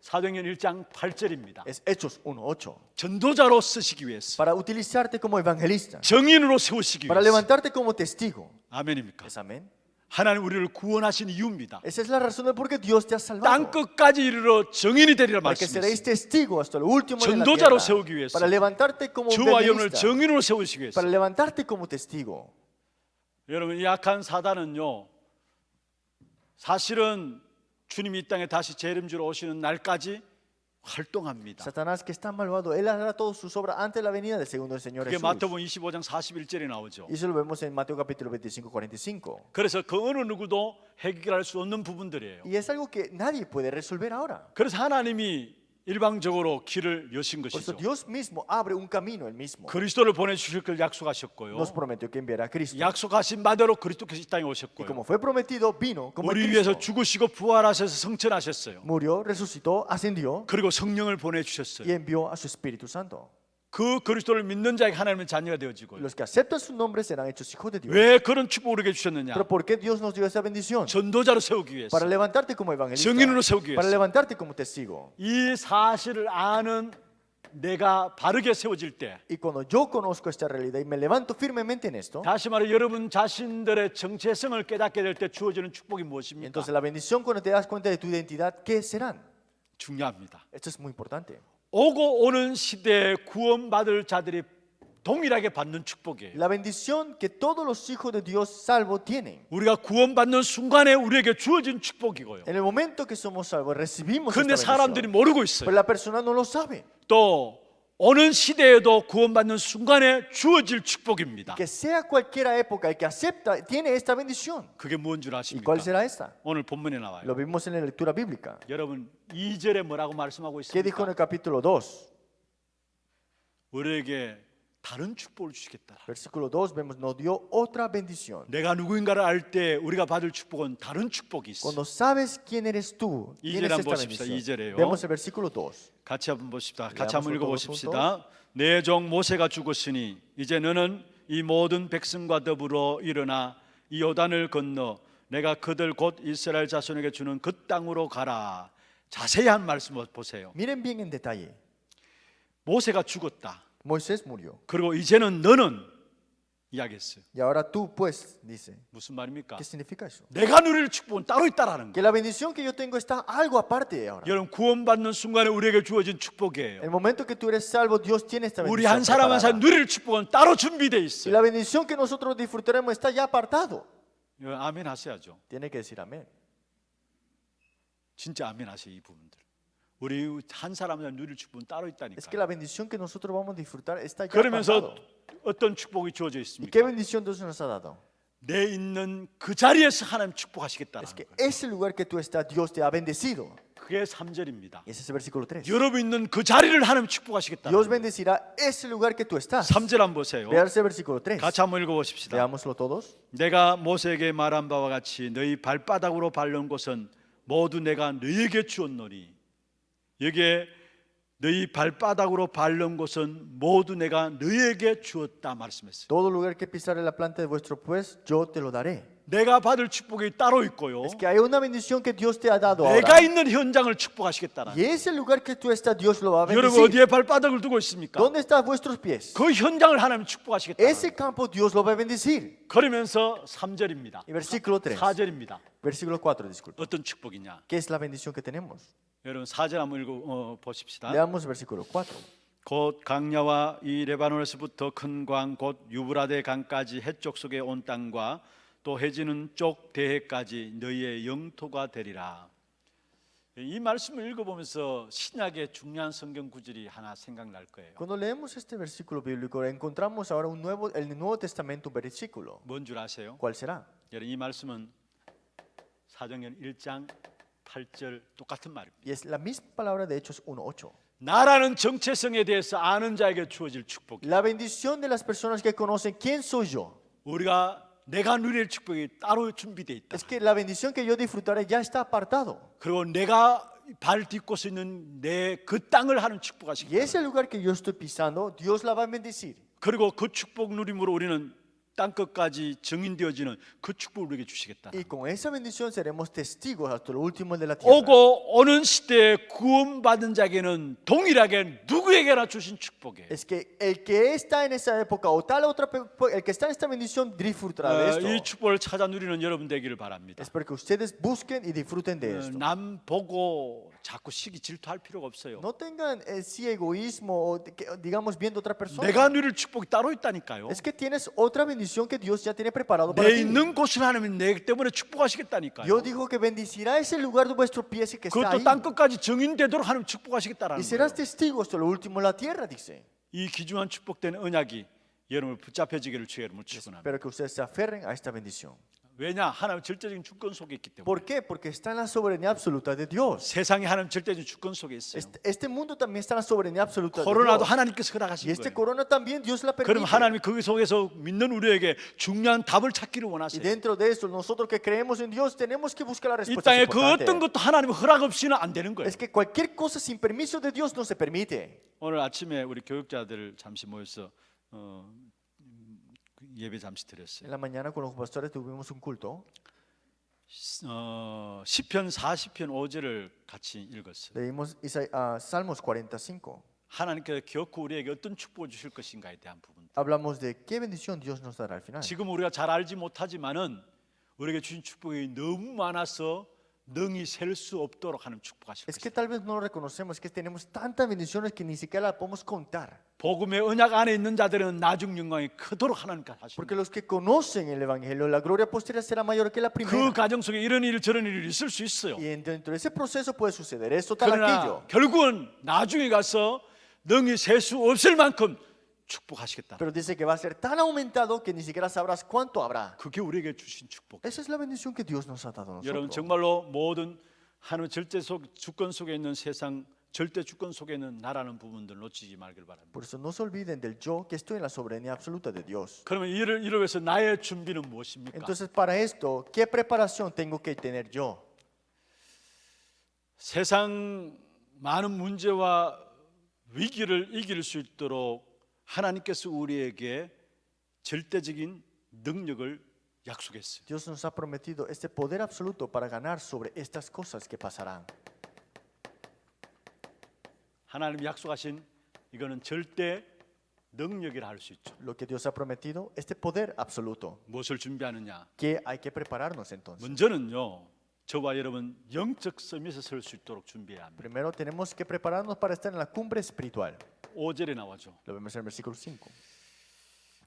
사도행전 1장 8절입니다. Es Hechos 1:8. 전도자로 쓰시기 위해서, Para utilizarte como evangelista, 정인으로 세우시기 para 위해서. levantarte como testigo. 아멘입니까? ¿Es amén? 하나님 우리를 구원하신 이유입니다. Esa es la razón de por qué Dios te ha 땅 salvado. 끝까지 이르러 정인이 되리라 Para que seréis 말씀하셨습니다. testigos hasta lo último de la 전도자로 tierra. 세우기 위해서. Para levantarte como 저와 여러분을 evangelista. 정인으로 세우시기 위해서. Para levantarte como testigo. 여러분, 이 악한 사단은요, 사실은 주님이 이 땅에 다시 재림주로 오시는 날까지 활동합니다. Satanás, que está malvado, él hará todas sus obras antes de la venida del segundo del Señor 그게 Jesús. 마태복음 25장 41절에 나오죠. Y eso lo vemos en Mateo capítulo 25, 45. 그래서 그 어느 누구도 해결할 수 없는 부분들이에요. Y es algo que nadie puede resolver ahora. 그래서 하나님이 일방적으로 길을 여신 Por eso 것이죠. Dios mismo abre un camino, él mismo. 그리스도를 보내주실 걸 약속하셨고요. Nos prometió que enviará a Cristo. 약속하신 바대로 그리스도께서 이 땅에 Y 오셨고요. como fue prometido, vino como el 우리 위해서 Cristo. 죽으시고 부활하셔서 성천하셨어요. Murió, resucitó, ascendió 그리고 성령을 y 보내주셨어요. envió a su Espíritu Santo. 그 그리스도를 믿는 자에게 하나님의 자녀가 Y 되어지고요. los que aceptan su nombre serán hechos hijos de Dios. 왜 그런 축복을 우리에게 주셨느냐? Pero ¿por qué Dios nos dio esa bendición? 전도자로 세우기 위해서, Para levantarte como evangelista. 정인으로 세우기 Para 위해서. levantarte como testigo. 이 사실을 아는 내가 바르게 세워질 때, Y cuando yo conozco esta realidad y me levanto firmemente en esto, 다시 말해 여러분 자신들의 정체성을 깨닫게 될 때 주어지는 축복이 y 무엇입니까? entonces la bendición cuando te das cuenta de tu identidad, ¿qué serán? 중요합니다. Esto es muy importante. 오고 오는 시대에 구원받을 자들이 동일하게 받는 축복이에요. La bendición que todos los hijos de Dios salvos tienen. 우리가 구원받는 순간에 우리에게 주어진 축복이고요. En el momento que somos salvos, recibimos 근데 esta 사람들이 bendición. 모르고 Pero 있어요. la persona no lo sabe. 또 오는 시대에도 구원받는 순간에 주어질 축복입니다. Que sea cualquiera época, el que acepta tiene esta bendición. 그게 뭔 줄 ¿Y 아십니까? cuál será esta? 오늘 본문에 나와요. Lo vimos en la lectura bíblica. 여러분 2절에 뭐라고 말씀하고 ¿Qué dijo en 있습니까? el capítulo 2? 우리에게 다른 축복을 주시겠다. Versículo 2 vemos, nos dio otra bendición. 내가 누구인가를 알 때 우리가 받을 축복은 다른 축복이 있어. Cuando sabes quién eres tú, 이 tienes 절 esta 한번 보십시다. bendición. 이 절에요. Vemos el versículo 2. 같이 한번 보십시다. 같이 leamos 한번 todos 읽어보십시다. 내 종 모세가 죽었으니 이제 너는 이 모든 백성과 더불어 일어나 이 요단을 건너 내가 그들 곧 이스라엘 자손에게 주는 그 땅으로 가라. 자세한 말씀을 보세요. Miren bien en detalle. 모세가 죽었다. Moisés murió. 그리고 이제는 너는 이야기했어요. Y ahora tú, pues, dice. 무슨 말입니까? ¿Qué significa eso? 내가 누릴 축복은 따로 있다라는 Que 거예요. la bendición que yo tengo está algo aparte ahora. 여러분 구원받는 순간에 우리에게 주어진 El 축복이에요. momento que tú eres salvo, Dios tiene esta 우리 bendición 한 사람 한 사람 preparada. 누릴 축복은 따로 준비되어 Y 있어요. la bendición que nosotros disfrutaremos está ya apartado. 아멘 하셔야죠. Tiene que decir amén. 진짜 아멘 하세요 이 부분들. 우리 한 사람 한 사람 누릴 축복은 따로 Es que 있다니까. la bendición que nosotros vamos a disfrutar está ya 그러면서 apartado. 어떤 축복이 주어져 ¿Y 있습니까? qué bendición Dios nos ha dado? 내 있는 그 자리에서 하나님 축복하시겠다는 Es que 거예요. ese lugar que tú estás, Dios te ha bendecido. 그게 3절입니다. Y ese es el versículo 3. 여러분 있는 그 자리를 하나님 축복하시겠다는 Dios 거예요. bendecirá ese lugar que tú estás. 3절 한번 보세요. Vean ese versículo 3. 같이 한번 읽어보십시다. Veámoslo todos. 내가 모세에게 말한 바와 같이 너희 발바닥으로 밟는 곳은 모두 내가 너희에게 주었노니 여기에 너희 발바닥으로 밟는 곳은 모두 내가 너희에게 주었다 말씀했어요. Todo lugar que pisare la planta de vuestro pues, yo te lo daré. 내가 받을 축복이 따로 있고요. Es que hay una bendición que Dios te ha dado 내가 ahora. 있는 현장을 축복하시겠다는. Y ese lugar que tú estás, Dios lo va a 여러분 bendecir. 어디에 발바닥을 두고 있습니까? ¿Dónde están vuestros pies? 그 현장을 하나님 축복하시겠다. Ese campo Dios lo va a bendecir. 그러면서 3절입니다. Y versículo 3. 4절입니다. Versículo 4, disculpa. 어떤 축복이냐? ¿Qué es la bendición que tenemos? 여러분 4절 한번 읽어 보십시다. Leamos versículo 4. 곧 강야와 이 레바논에서부터 큰 광 곧 유브라데 강까지 해쪽 속에 온 땅과 또 해지는 쪽 대해까지 너희의 영토가 되리라. 이 말씀을 읽어보면서 신약의 중요한 성경 구절이 하나 생각날 거예요. Cuando leemos este versículo bíblico, encontramos ahora el Nuevo Testamento un versículo. 뭔 줄 아세요? ¿Cuál será? 여러분 이 말씀은 사도행전 1장 8절 똑같은 말입니다. Y es la misma palabra de Hechos 1:8. 나라는 정체성에 대해서 아는 자에게 주어질 축복이. La bendición de las personas que conocen quién soy yo. 내가 누릴 축복이 따로 준비되어 있다. Es que la bendición que yo disfrutaré ya está apartado. 그리고 내가 발 딛고 서 있는 내 그 땅을 하는 Y 축복하시겠다. ese lugar que yo estoy pisando, Dios la va a bendecir. 그리고 그 축복 누림으로 우리는 땅 끝까지 증인되어지는 그 축복을 우리에게 주시겠다. Y con esa bendición seremos testigos hasta lo último de la tierra. 오고 오는 시대에 구원받은 자에게는 동일하게 누구에게나 주신 축복이에요. Es que el que está en esa época o tal otra, el que está en esta bendición disfrutará de 이 esto. 축복을 찾아 누리는 여러분 되기를 바랍니다. Es para que ustedes busquen y disfruten de esto. 남 보고 자꾸 시기 질투할 필요가 없어요. No tengan sí egoísmo o digamos viendo a otra persona. 내가 누릴 축복이 따로 있다니까요. Es que tienes otra bendición que Dios ya tiene preparado para 내 ti. 있는 곳을 하나님 내 때문에 축복하시겠다니까요. Dios dijo que bendecirá ese lugar de vuestro pie que está 그것도 ahí. 땅 끝까지 증인되도록 하나님 Y 축복하시겠다라는 serás 거예요. testigo hasta lo último de la tierra, dice. 이 귀중한 축복된 언약이 여러분을 붙잡혀지기를 주의 이름으로 축원합니다. Pero que ustedes se aferren a esta bendición. 왜냐? 하나님 절대적인 주권 속에 있기 때문에. ¿Por qué? Porque está en la soberanía absoluta de Dios. 세상이 하나님 절대적인 주권 속에 있어요. Este mundo también está en la soberanía absoluta de 코로나도 Dios. 하나님께서 Y 허락하신 este 거예요. corona también Dios la 그럼 permite. 하나님이 그 속에서 믿는 우리에게 중요한 답을 찾기를 Y 원하세요. dentro de eso, nosotros que creemos en Dios tenemos que buscar la 이 respuesta 땅에 그 importante. 어떤 것도 하나님 허락 없이는 안 되는 거예요. Es que cualquier cosa sin permiso de Dios no se permite. 오늘 아침에 우리 교육자들 잠시 모여서 예배 잠시 En 드렸어요. la mañana con los pastores tuvimos un culto. 시편 40편 5절을 같이 읽었어요. Leímos Salmos 45. 하나님께서 결코 우리에게 어떤 축복을 주실 것인가에 대한 부분. Hablamos de qué bendición Dios nos dará al final. 지금 우리가 잘 알지 못하지만은 우리에게 주신 축복이 너무 많아서 능히 셀 수 없도록 하는 축복하실 Es que 것이다. tal vez no lo reconocemos, que tenemos tantas bendiciones que ni siquiera las podemos contar. 복음의 언약 안에 있는 자들은 나중 영광이 크도록 하나님께서 하십니다. Porque los que conocen el Evangelio, la gloria posterior será mayor que la 그 primera. 과정 속에 이런 일 저런 일이 있을 수 있어요. Y dentro de ese proceso puede suceder esto, tal, 그러나 aquello. 결국은 나중에 가서 능히 셀 수 없을 만큼 축복하시겠다. Pero dice que va a ser tan aumentado que ni siquiera sabrás cuánto habrá. 그게 우리에게 주신 축복. Esa es la bendición que Dios nos ha dado a 여러분 nosotros. 정말로 모든 하나님 절대 속 주권 속에 있는 세상 절대 주권 속에 있는 나라는 부분들 놓치지 말길 바랍니다. Por eso no se olviden del yo que estoy en la soberanía absoluta de Dios. 그러면 이를 위해서 나의 준비는 무엇입니까? Entonces, para esto, ¿qué preparación tengo que tener yo? 세상 많은 문제와 위기를 이길 수 있도록 하나님께서 우리에게 절대적인 능력을 약속했어요. Dios nos ha prometido este poder absoluto para ganar sobre estas cosas que pasarán. 하나님 약속하신 이거는 절대 능력이라 할 수 있죠. Lo que Dios ha prometido, este poder absoluto. 무엇을 준비하느냐? ¿Qué hay que prepararnos entonces? 먼저는요, 저와 여러분 영적 서밋에 설 수 있도록 준비해야 합니다. Primero tenemos que prepararnos para estar en la cumbre espiritual. 5절에 나와죠. Lo vemos en el versículo 5.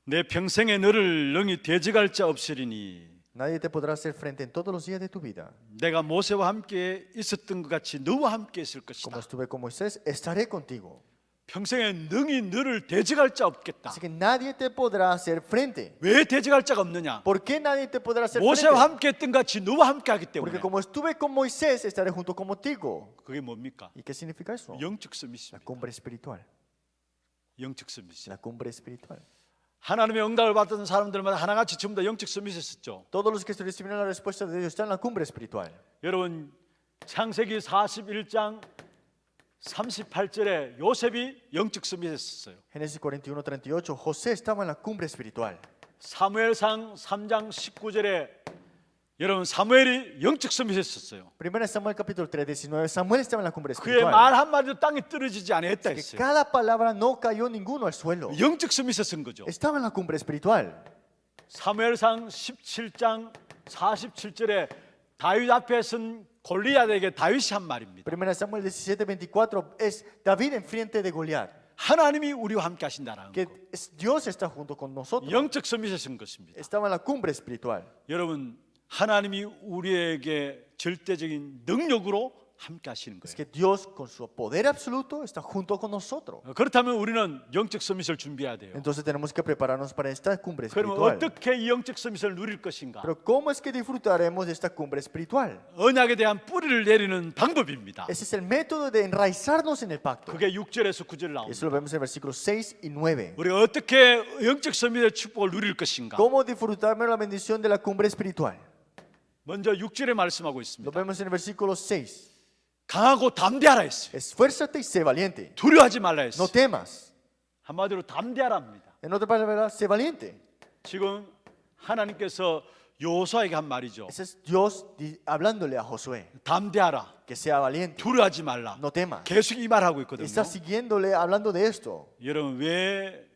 내 평생에 너를 능히 대적할 자 없으리니 Nadie te podrá hacer frente en todos los días de tu vida. 내가 모세와 함께 있었던 것 같이 너와 함께 있을 것이다. Como estuve con Moisés, estaré contigo. 평생에 능히 너를 대적할 자 없겠다. Así que nadie te podrá hacer frente. 왜 대적할 자가 없느냐? ¿Por qué nadie te podrá hacer 모세와 frente? 함께 했던 같이 너와 함께 하기 Porque 때문에. como estuve con Moisés, estaré junto contigo. 그게 뭡니까? ¿Y qué significa eso? 영적 La 서밋입니다. cumbre espiritual. 영적 서밋. La cumbre espiritual. 하나님의 응답을 받던 사람들마다 하나같이 전부 다 영적 서밋에 있었죠. Todos los que recibieron la respuesta de Dios están en la cumbre espiritual. 여러분 창세기 41장 38절에 요셉이 영적 서밋에 있었어요. Génesis 41:38, José estaba en la cumbre espiritual. 사무엘상 3장 19절에 여러분 사무엘이 영적 서밋에 있었어요. Primera Samuel capítulo 3:19, Samuel estaba en la cumbre 그의 espiritual. 말 한마디도 땅에 떨어지지 않았다 Que 했어요. cada palabra no cayó ninguno al suelo. 영적 서밋에 쓴 거죠. Estaba en la cumbre espiritual. 사무엘상 17장 47절에 다윗 앞에 선 골리앗에게 다윗이 한 말입니다. Primera Samuel 17:24 es David enfrente de Goliat. 하나님이 우리와 함께 하신다라는 Que 거. Dios está junto con nosotros. 영적 서밋에 쓴 것입니다. Estaba en la cumbre espiritual. 여러분 하나님이 우리에게 절대적인 능력으로 함께 하시는 Es 거예요. que Dios con su poder absoluto está junto con nosotros. 그렇다면 우리는 영적 서밋을 준비해야 돼요. Entonces tenemos que prepararnos para esta cumbre 그러면 espiritual. 어떻게 이 영적 서밋을 누릴 것인가? Pero ¿cómo es que disfrutaremos de esta cumbre espiritual? 언약에 대한 뿌리를 내리는 방법입니다. Ese es el método de enraizarnos en el pacto. 그게 6절에서 9절 Eso 나옵니다. lo vemos en versículos 6 y 9. 우리가 어떻게 영적 서밋의 축복을 누릴 것인가? ¿Cómo disfrutarme la bendición de la cumbre espiritual? 먼저 6절에 말씀하고 Lo 있습니다. vemos en el versículo 6. 강하고 담대하라 했어요. Esfuérzate y sé valiente. 두려워하지 말라 No 했어요. temas. 한마디로 담대하랍니다. En otras palabras, sé valiente. 지금 하나님께서 여호수아에게 한 말이죠. Ese es Dios hablándole a Josué. 담대하라. Que sea valiente. 두려워하지 말라. No temas. 계속 이 말하고 있거든요. Está siguiéndole hablando de esto. 여러분 왜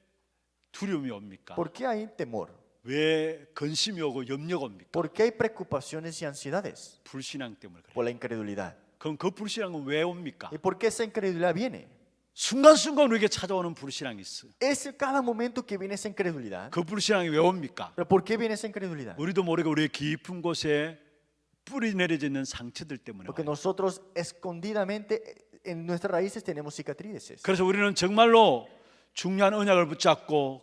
두려움이 옵니까? ¿Por qué hay temor? 왜 근심이 오고 염려가 옵니까? ¿Por qué hay preocupaciones y ansiedades? 불신앙 때문에 그래요. Por la incredulidad. 그럼 그 불신앙은 왜 옵니까? ¿Y por qué esa incredulidad viene? 순간순간 우리에게 찾아오는 불신앙이 있어요. Es cada momento que viene esa incredulidad. 그 불신앙이 왜 옵니까? ¿Pero por qué viene esa incredulidad? 우리도 모르게 우리의 깊은 곳에 뿌리 내려져 있는 상처들 때문에 Porque 와요. nosotros escondidamente en nuestras raíces tenemos cicatrices. 그래서 우리는 정말로 중요한 언약을 붙잡고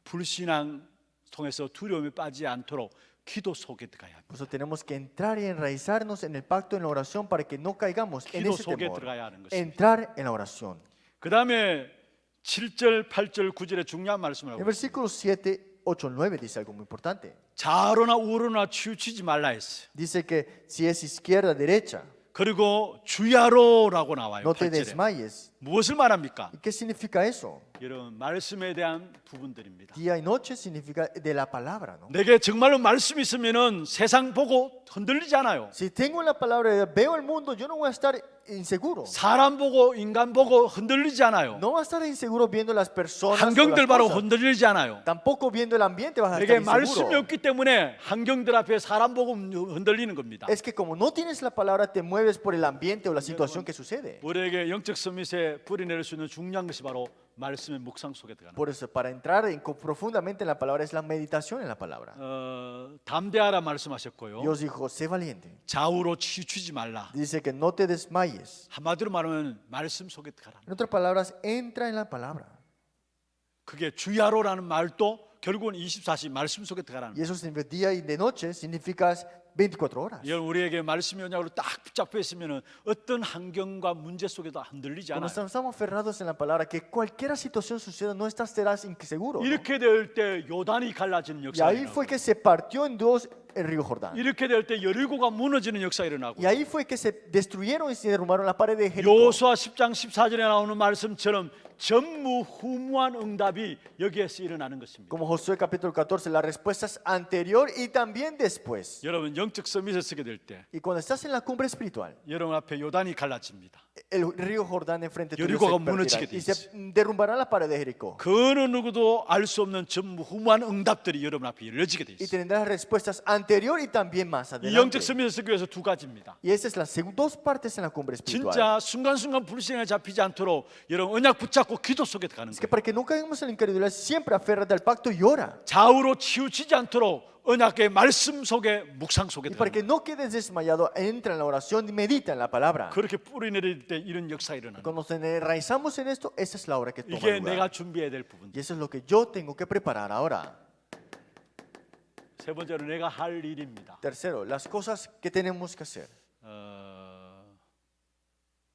불신앙 통해서 두려움에 빠지지 않도록 기도 속에 들어가야 합니다. Por eso tenemos que entrar y enraizarnos en el pacto, en la oración, para que no caigamos en 기도 ese 속에 temor. 들어가야 하는 것입니다. Entrar en la oración. 그 다음에 7절, 8절, 9절에 중요한 말씀을 En 하고 있습니다. versículos 7, 8, 9 dice algo muy importante. 좌로나 우로나 치우치지 말라 했어요. Dice que si es izquierda, derecha, 그리고 주야로라고 나와요. no te 8절에. desmayes. 무엇을 말합니까? ¿Y qué significa eso? 여러분 말씀에 대한 부분들입니다. Día y noche significa de la palabra, ¿no? 내게 정말로 말씀이 있으면은 세상 보고 흔들리지 않아요. Si tengo la palabra, de Dios, veo el mundo, yo no voy a estar inseguro. 사람 보고 인간 보고 흔들리지 않아요. No vas a estar inseguro viendo las personas o 환경들 las 바로 cosas. 흔들리지 않아요. Tampoco viendo el ambiente vas a 내게 estar 말씀이 inseguro. 없기 때문에 환경들 앞에 사람 보고 흔들리는 겁니다. Es que como no tienes la palabra, te mueves por el ambiente o la situación que sucede. 우리에게 영적 서밋에 뿌리 내릴 수 있는 중요한 것이 바로 말씀의 묵상 속에 들어가는 Por eso, para entrar profundamente en la palabra es la meditación en la palabra. 담대하라 말씀하셨고요. Dios dijo, sé valiente. 좌우로 치우치지 말라. Dice que no te desmayes. 한마디로 말하면 말씀 속에 들어가라. En otras palabras, entra en la palabra. 그게 주야로라는 말도 결국은 24시 말씀 속에 들어가라는 Y 거예요. eso significa día y de noche, significa 24 horas. 여러분 우리에게 말씀이 언약으로 딱 붙잡혀 있으면 어떤 환경과 문제 속에도 흔들리지 Cuando 않아요. estamos aferrados en la palabra, que cualquier situación suceda, no serás inseguro, ¿no? 이렇게 될 때 요단이 갈라지는 Y 역사가 ahí fue 일어나고, que se partió en dos el río Jordán. 이렇게 될 때 여리고가 무너지는 역사가 일어나고, Y ahí fue que se destruyeron y se derrumbaron la pared de Jericó. 요수아 10장 14절에 나오는 말씀처럼 전무후무한 응답이 여기에서 일어나는 것입니다. Como Josué capítulo 14, la respuesta es anterior y también después. 여러분 영적 서밋에 서게 될 때 Y cuando estás en la cumbre espiritual, 여러분 앞에 요단이 갈라집니다. el río Jordán enfrente tuyo 여리고가 se partirá 무너지게 돼 y se derrumbará la pared de Jericó. 그 어느 누구도 알 수 없는 전무후무한 응답들이 여러분 앞에 열려지게 돼 Y 있어요. tendrás respuestas anterior y también más 이 adelante. 영적 서밋에 서기 위해서 두 가지입니다. Y esas son las dos partes en la cumbre espiritual. 진짜 순간순간 불신에 잡히지 않도록 여러분 언약 붙잡고 기도 속에 들어가는 Es que 거예요. para que no caigamos en la incredulidad, siempre aférrate al pacto y ora. 좌우로 치우치지 않도록 언약의 말씀 속에 묵상 속에 Y para 들어가는 que 거예요. no quedes desmayado, entra en la oración y medita en la palabra. 그렇게 뿌리 내릴 때 이런 역사가 일어나는 거예요. Cuando nos enraizamos en esto, esa es la hora que toma 이게 내가 lugar. 준비해야 될 부분. Y eso es lo que yo tengo que preparar ahora. 세 번째로 내가 할 일입니다. Tercero, las cosas que tenemos que hacer.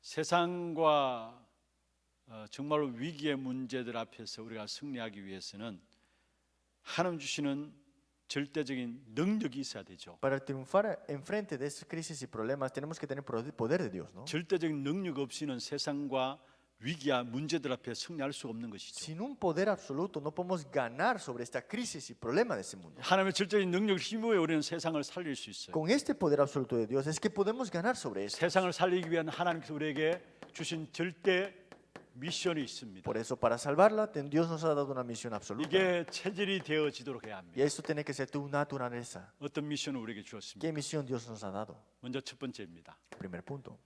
세상과 정말로 위기의 문제들 앞에서 우리가 승리하기 위해서는 하나님 주시는 절대적인 능력이 있어야 되죠. Para triunfar enfrente de esas crisis y problemas, tenemos que tener poder de Dios, ¿no? 절대적인 능력 없이는 세상과 위기와 문제들 앞에 승리할 수 없는 것이죠. Sin un poder absoluto, no podemos ganar sobre esta crisis y problema de este mundo. 하나님의 절대적인 능력을 힘입어 우리는 세상을 살릴 수 있어요. Con este poder absoluto de Dios es que podemos ganar sobre esto. 세상을 살리기 위한 하나님께서 우리에게 주신 절대 미션이 있습니다. Por eso, para salvarla, Dios nos ha dado una misión absoluta. 이게 체질이 되어지도록 해야 Y 합니다. esto tiene que ser tu naturaleza. 어떤 미션을 우리에게 주었습니까? ¿Qué misión Dios nos ha dado? 먼저 첫 번째입니다. Primer punto.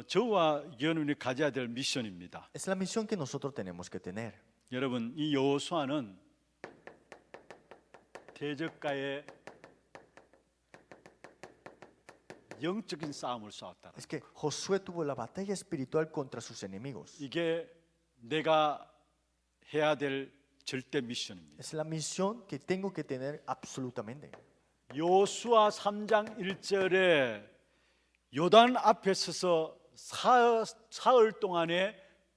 저와 여러분이 가져야 될 미션입니다. Es la misión que nosotros tenemos que tener. 여러분 이 여호수아는 대적과의 영적인 싸움을 싸웠다. Es que Josué tuvo la batalla espiritual contra sus enemigos. 이게 내가 해야 될 절대 미션입니다. Es la misión que tengo que tener absolutamente. 여호수아 3장 1절에 요단 앞에 서서 사흘 동안에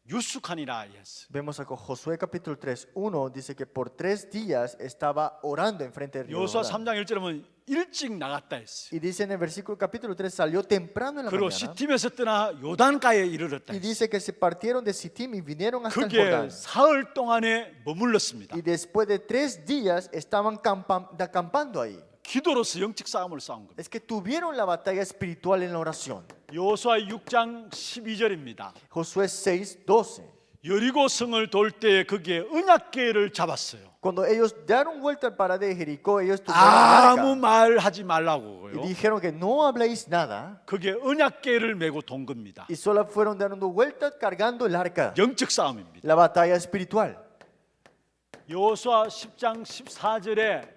유숙하니라 했어요. Vemos acá Josué capítulo 3, 1 dice que por 3 días estaba orando enfrente del río 여호수아 Jordán. 3장 1절에 보면 일찍 나갔다 했어요. Y dice en el versículo capítulo 3, salió temprano en la 그리고 mañana. 시팀에서 떠나 요단가에 이르렀다 Y 했어요. dice que se partieron de Sittim y vinieron hasta el 그게 Jordán. 사흘 동안에 머물렀습니다. Y después de 3 días estaban acampando ahí. 기도로서 영적 싸움을 싸운 겁니다. Es que tuvieron la batalla espiritual en la oración. 여호수아 6장 12절입니다. Josué 6, 12. 여리고 성을 돌 때 거기에 언약궤를 잡았어요. Cuando ellos dieron vuelta al parade de Jericó, ellos tuvieron el 아무 arca 말하지 y 말라고요. dijeron que no habléis nada. 거기에 언약궤를 메고 돈 겁니다. Y solo fueron dando vueltas cargando el arca. 영적 싸움입니다. La batalla espiritual. 여호수아 10장 14절에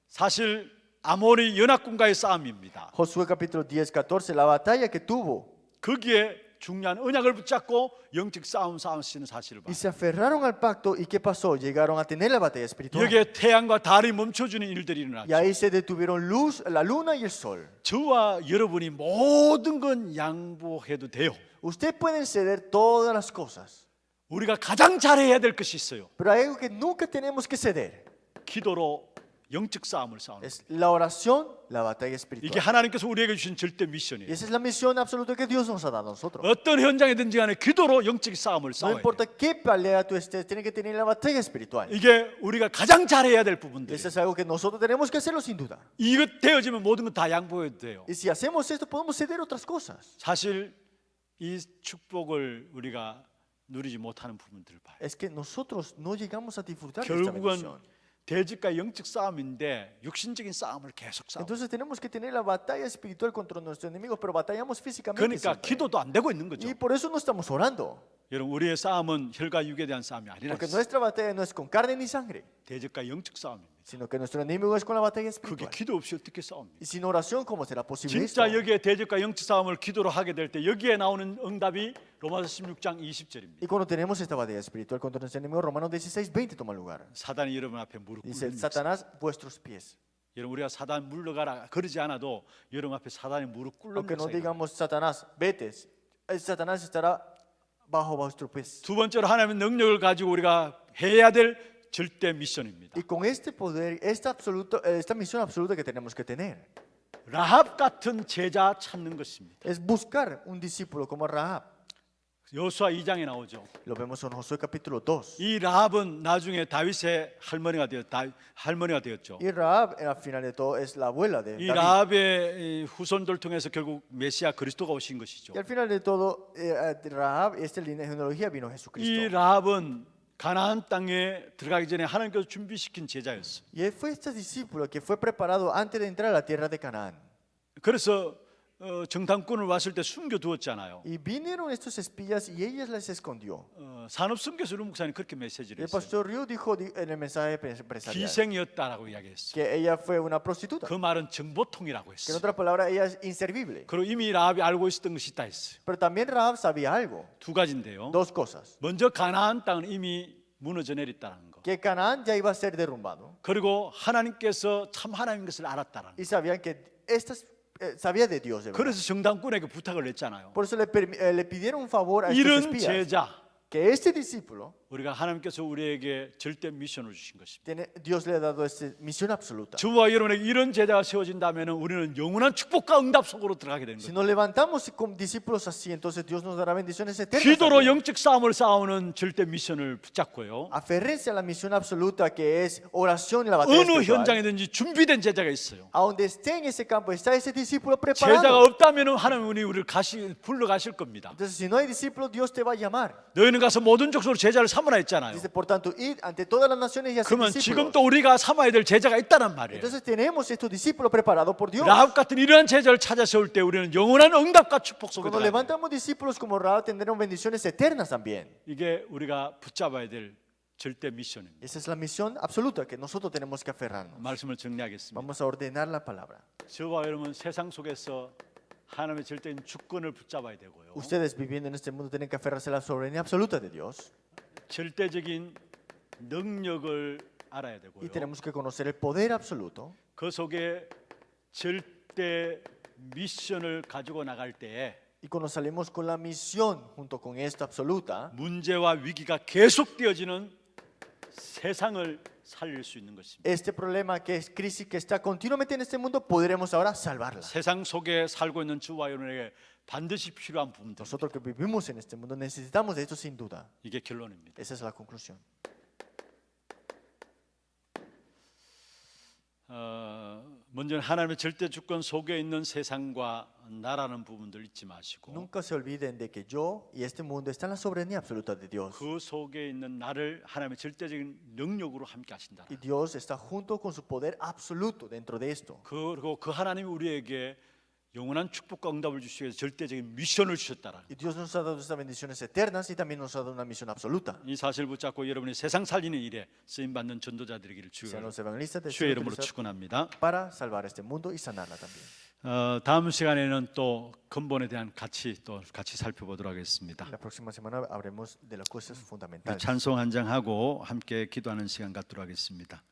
사실 아모리 연합군과의 싸움입니다. Josué capítulo 10, 14, la batalla que tuvo. 거기에 중요한 언약을 붙잡고 영적 싸우시는 사실을 Y 봐요. se aferraron al pacto. ¿Y qué pasó? Llegaron a tener la batalla espiritual. 여기에 태양과 달이 멈춰주는 일들이 Y 일어났죠. ahí se detuvieron la luna y el sol. 저와 여러분이 모든 건 양보해도 돼요. Ustedes pueden ceder todas las cosas. 우리가 가장 잘해야 될 것이 있어요. Pero hay algo que nunca tenemos que ceder. 기도로 영적 싸움을 싸우는. Es la oración, la batalla 이게 espiritual. 하나님께서 우리에게 주신 절대 Y 미션이에요. esa es la misión absoluta que Dios nos ha dado a nosotros. 어떤 현장이든지 간에 기도로 영적 싸움을 No 싸워야 돼요. importa qué pelea tú estés, tienes que tener la batalla espiritual. 이게 우리가 가장 잘해야 될 부분들이에요. Eso es algo que nosotros tenemos que hacerlo sin duda. 이것 되어지면 모든 건 다 양보해도 돼요. Y si hacemos esto, podemos ceder otras cosas. 사실 이 축복을 우리가 누리지 못하는 부분들을 봐요. Es que nosotros no llegamos a disfrutar de esta 결국은 bendición. 대적과 영적 싸움인데 육신적인 싸움을 계속 싸워. Entonces tenemos que tener la batalla espiritual contra nuestros enemigos, pero batallamos físicamente. 그러니까 siempre. 기도도 안 되고 있는 거죠. Y por eso no estamos orando. 여러분 우리의 싸움은 혈과 육에 대한 싸움이 아니라 Porque nuestra batalla no es con carne ni sangre, 대적과 영적 싸움입니다. sino que nuestro enemigo es con la batalla 그게 espiritual. 기도 없이 어떻게 싸웁니까? Y sin oración, ¿cómo será posible esto? 진짜 여기에 대적과 영적 싸움을 기도로 하게 될 때 여기에 나오는 응답이 로마서 16장 20절입니다. Y cuando tenemos esta batalla espiritual contra nuestro enemigo, Romanos 16:20 toma lugar. 사단이 여러분 앞에 무릎 Dice, 꿇는 것. Satanás, vuestros pies. 여러분 우리가 사단 물러가라 그러지 않아도 여러분 앞에 사단이 무릎 꿇는 Aunque no 것이에요. digamos, Satanás, vete, Satanás estará bajo vuestros pies. 두 번째로 하나님의 능력을 가지고 우리가 해야 될 절대 미션입니다. Y con este poder, esta misión absoluta que tenemos que tener, 라합 같은 제자 찾는 것입니다. es buscar un discípulo como Rahab. 여호수아 2장에 나오죠. Lo vemos en Josué capítulo 2. 이 라합은 나중에 다윗의 할머니가 되었죠. Y Rahab, al final de todo, es la abuela de 이 David. 라합의 후손들 통해서 결국 메시아 그리스도가 오신 것이죠. Y al final de todo, Rahab, esta genealogía vino 이 Jesucristo. 라합은 가나안 땅에 들어가기 전에 하나님께서 준비시킨 제자였어. Y él fue este discípulo que fue preparado antes de entrar a la tierra de Canaán. 그래서 정탐꾼을 왔을 때 숨겨두었잖아요. Y vinieron estos espías y ella les escondió. 산업선교수를 목사님 그렇게 메시지를 El 했어요. pastor Ryu dijo en el mensaje empresarial 기생이었다라고 이야기했어. que ella fue una prostituta. 그 말은 정보통이라고 Que en 했어. otras palabras, ella es inservible. 그리고 이미 라합이 알고 있었던 것이 있다 했어요. Pero también Rahab sabía algo. 두 가지인데요. Dos cosas. 먼저 가나안 땅은 이미 무너져 내렸다는 거. Que Canaán ya iba a ser derrumbado. 그리고 하나님께서 참 하나님인 것을 알았다는 거. Y sabían que sabía de Dios. De verdad. 그래서 정탐꾼에게 부탁을 했잖아요. Por eso le pidieron un favor a estos 이런 espías. 제자 Que este discípulo, 우리가 하나님께서 우리에게 절대 미션을 주신 것입니다. Dios le ha dado esta misión absoluta. 저와 여러분에게 이런 제자가 세워진다면 우리는 영원한 축복과 응답 속으로 들어가게 되는 Si 거예요. nos levantamos con discípulos así, entonces Dios nos dará bendiciones eternas. 기도로 también. 영적 싸움을 싸우는 절대 미션을 붙잡고요. Aferrense a la misión absoluta que es oración y la batalla 어느 espiritual. 현장이든지 준비된 제자가 있어요. A donde esté en ese campo está ese discípulo 제자가 preparado. 없다면 하나님이 우리를 불러 가실 겁니다. Entonces, si no hay discípulos, Dios te va a llamar. 너희는 가서 모든 족속으로 제자를 삼으라 했잖아요. Dice, por tanto, id ante todas las naciones y hacer 그러면 discípulos. 지금도 우리가 삼아야 될 제자가 있다는 말이에요. Entonces tenemos estos discípulos preparados por Dios. 라합 같은 이러한 제자를 찾아 세울 때 우리는 영원한 응답과 축복 속에 Cuando 들어가야 돼요. levantamos discípulos como Rahab, tendremos bendiciones eternas también. 이게 우리가 붙잡아야 될 절대 미션입니다. Esa es la misión absoluta que nosotros tenemos que aferrarnos. 말씀을 정리하겠습니다. Vamos a ordenar la palabra. 저와 여러분 세상 속에서 하나님의 절대인 주권을 붙잡아야 되고요. Ustedes viviendo en este mundo tienen que aferrarse a la soberanía absoluta de Dios. 절대적인 능력을 알아야 Y 되고요. tenemos que conocer el poder absoluto. 그 속에 절대 미션을 가지고 나갈 때에 Y cuando salimos con la misión junto con esta absoluta, 문제와 위기가 계속되어지는 세상을 살릴 수 있는 것입니다. este problema que es crisis que está continuamente en este mundo, podremos ahora salvarla. 세상 속에 살고 있는 주와 여러분에게 반드시 필요한 부분들. Nosotros que vivimos en este mundo necesitamos de esto sin duda. 이게 결론입니다. Esa es la conclusión. 먼저 하나님의 절대 주권 속에 있는 세상과 나라는 부분들 잊지 마시고 Nunca se olviden de que yo y este mundo están en la soberanía absoluta de Dios. 그 속에 있는 나를 하나님의 절대적인 능력으로 함께 하신다. Y Dios está junto con su poder absoluto dentro de esto. 그리고 그 하나님이 우리에게 영원한 축복과 응답을 주시기 위해서 절대적인 미션을 주셨다라. Y Dios nos ha dado estas bendiciones eternas y también nos ha dado una misión absoluta. 이 사실 붙잡고 여러분이 세상 살리는 일에 쓰임 받는 전도자 되기를 Sean 주여 los evangelistas de 주의 이름으로 축원합니다. para salvar este mundo y sanarla también. 다음 시간에는 또 근본에 대한 같이 살펴보도록 하겠습니다. La próxima semana hablemos de las cosas fundamentales. 찬송 한 장 하고 함께 기도하는 시간 갖도록 하겠습니다.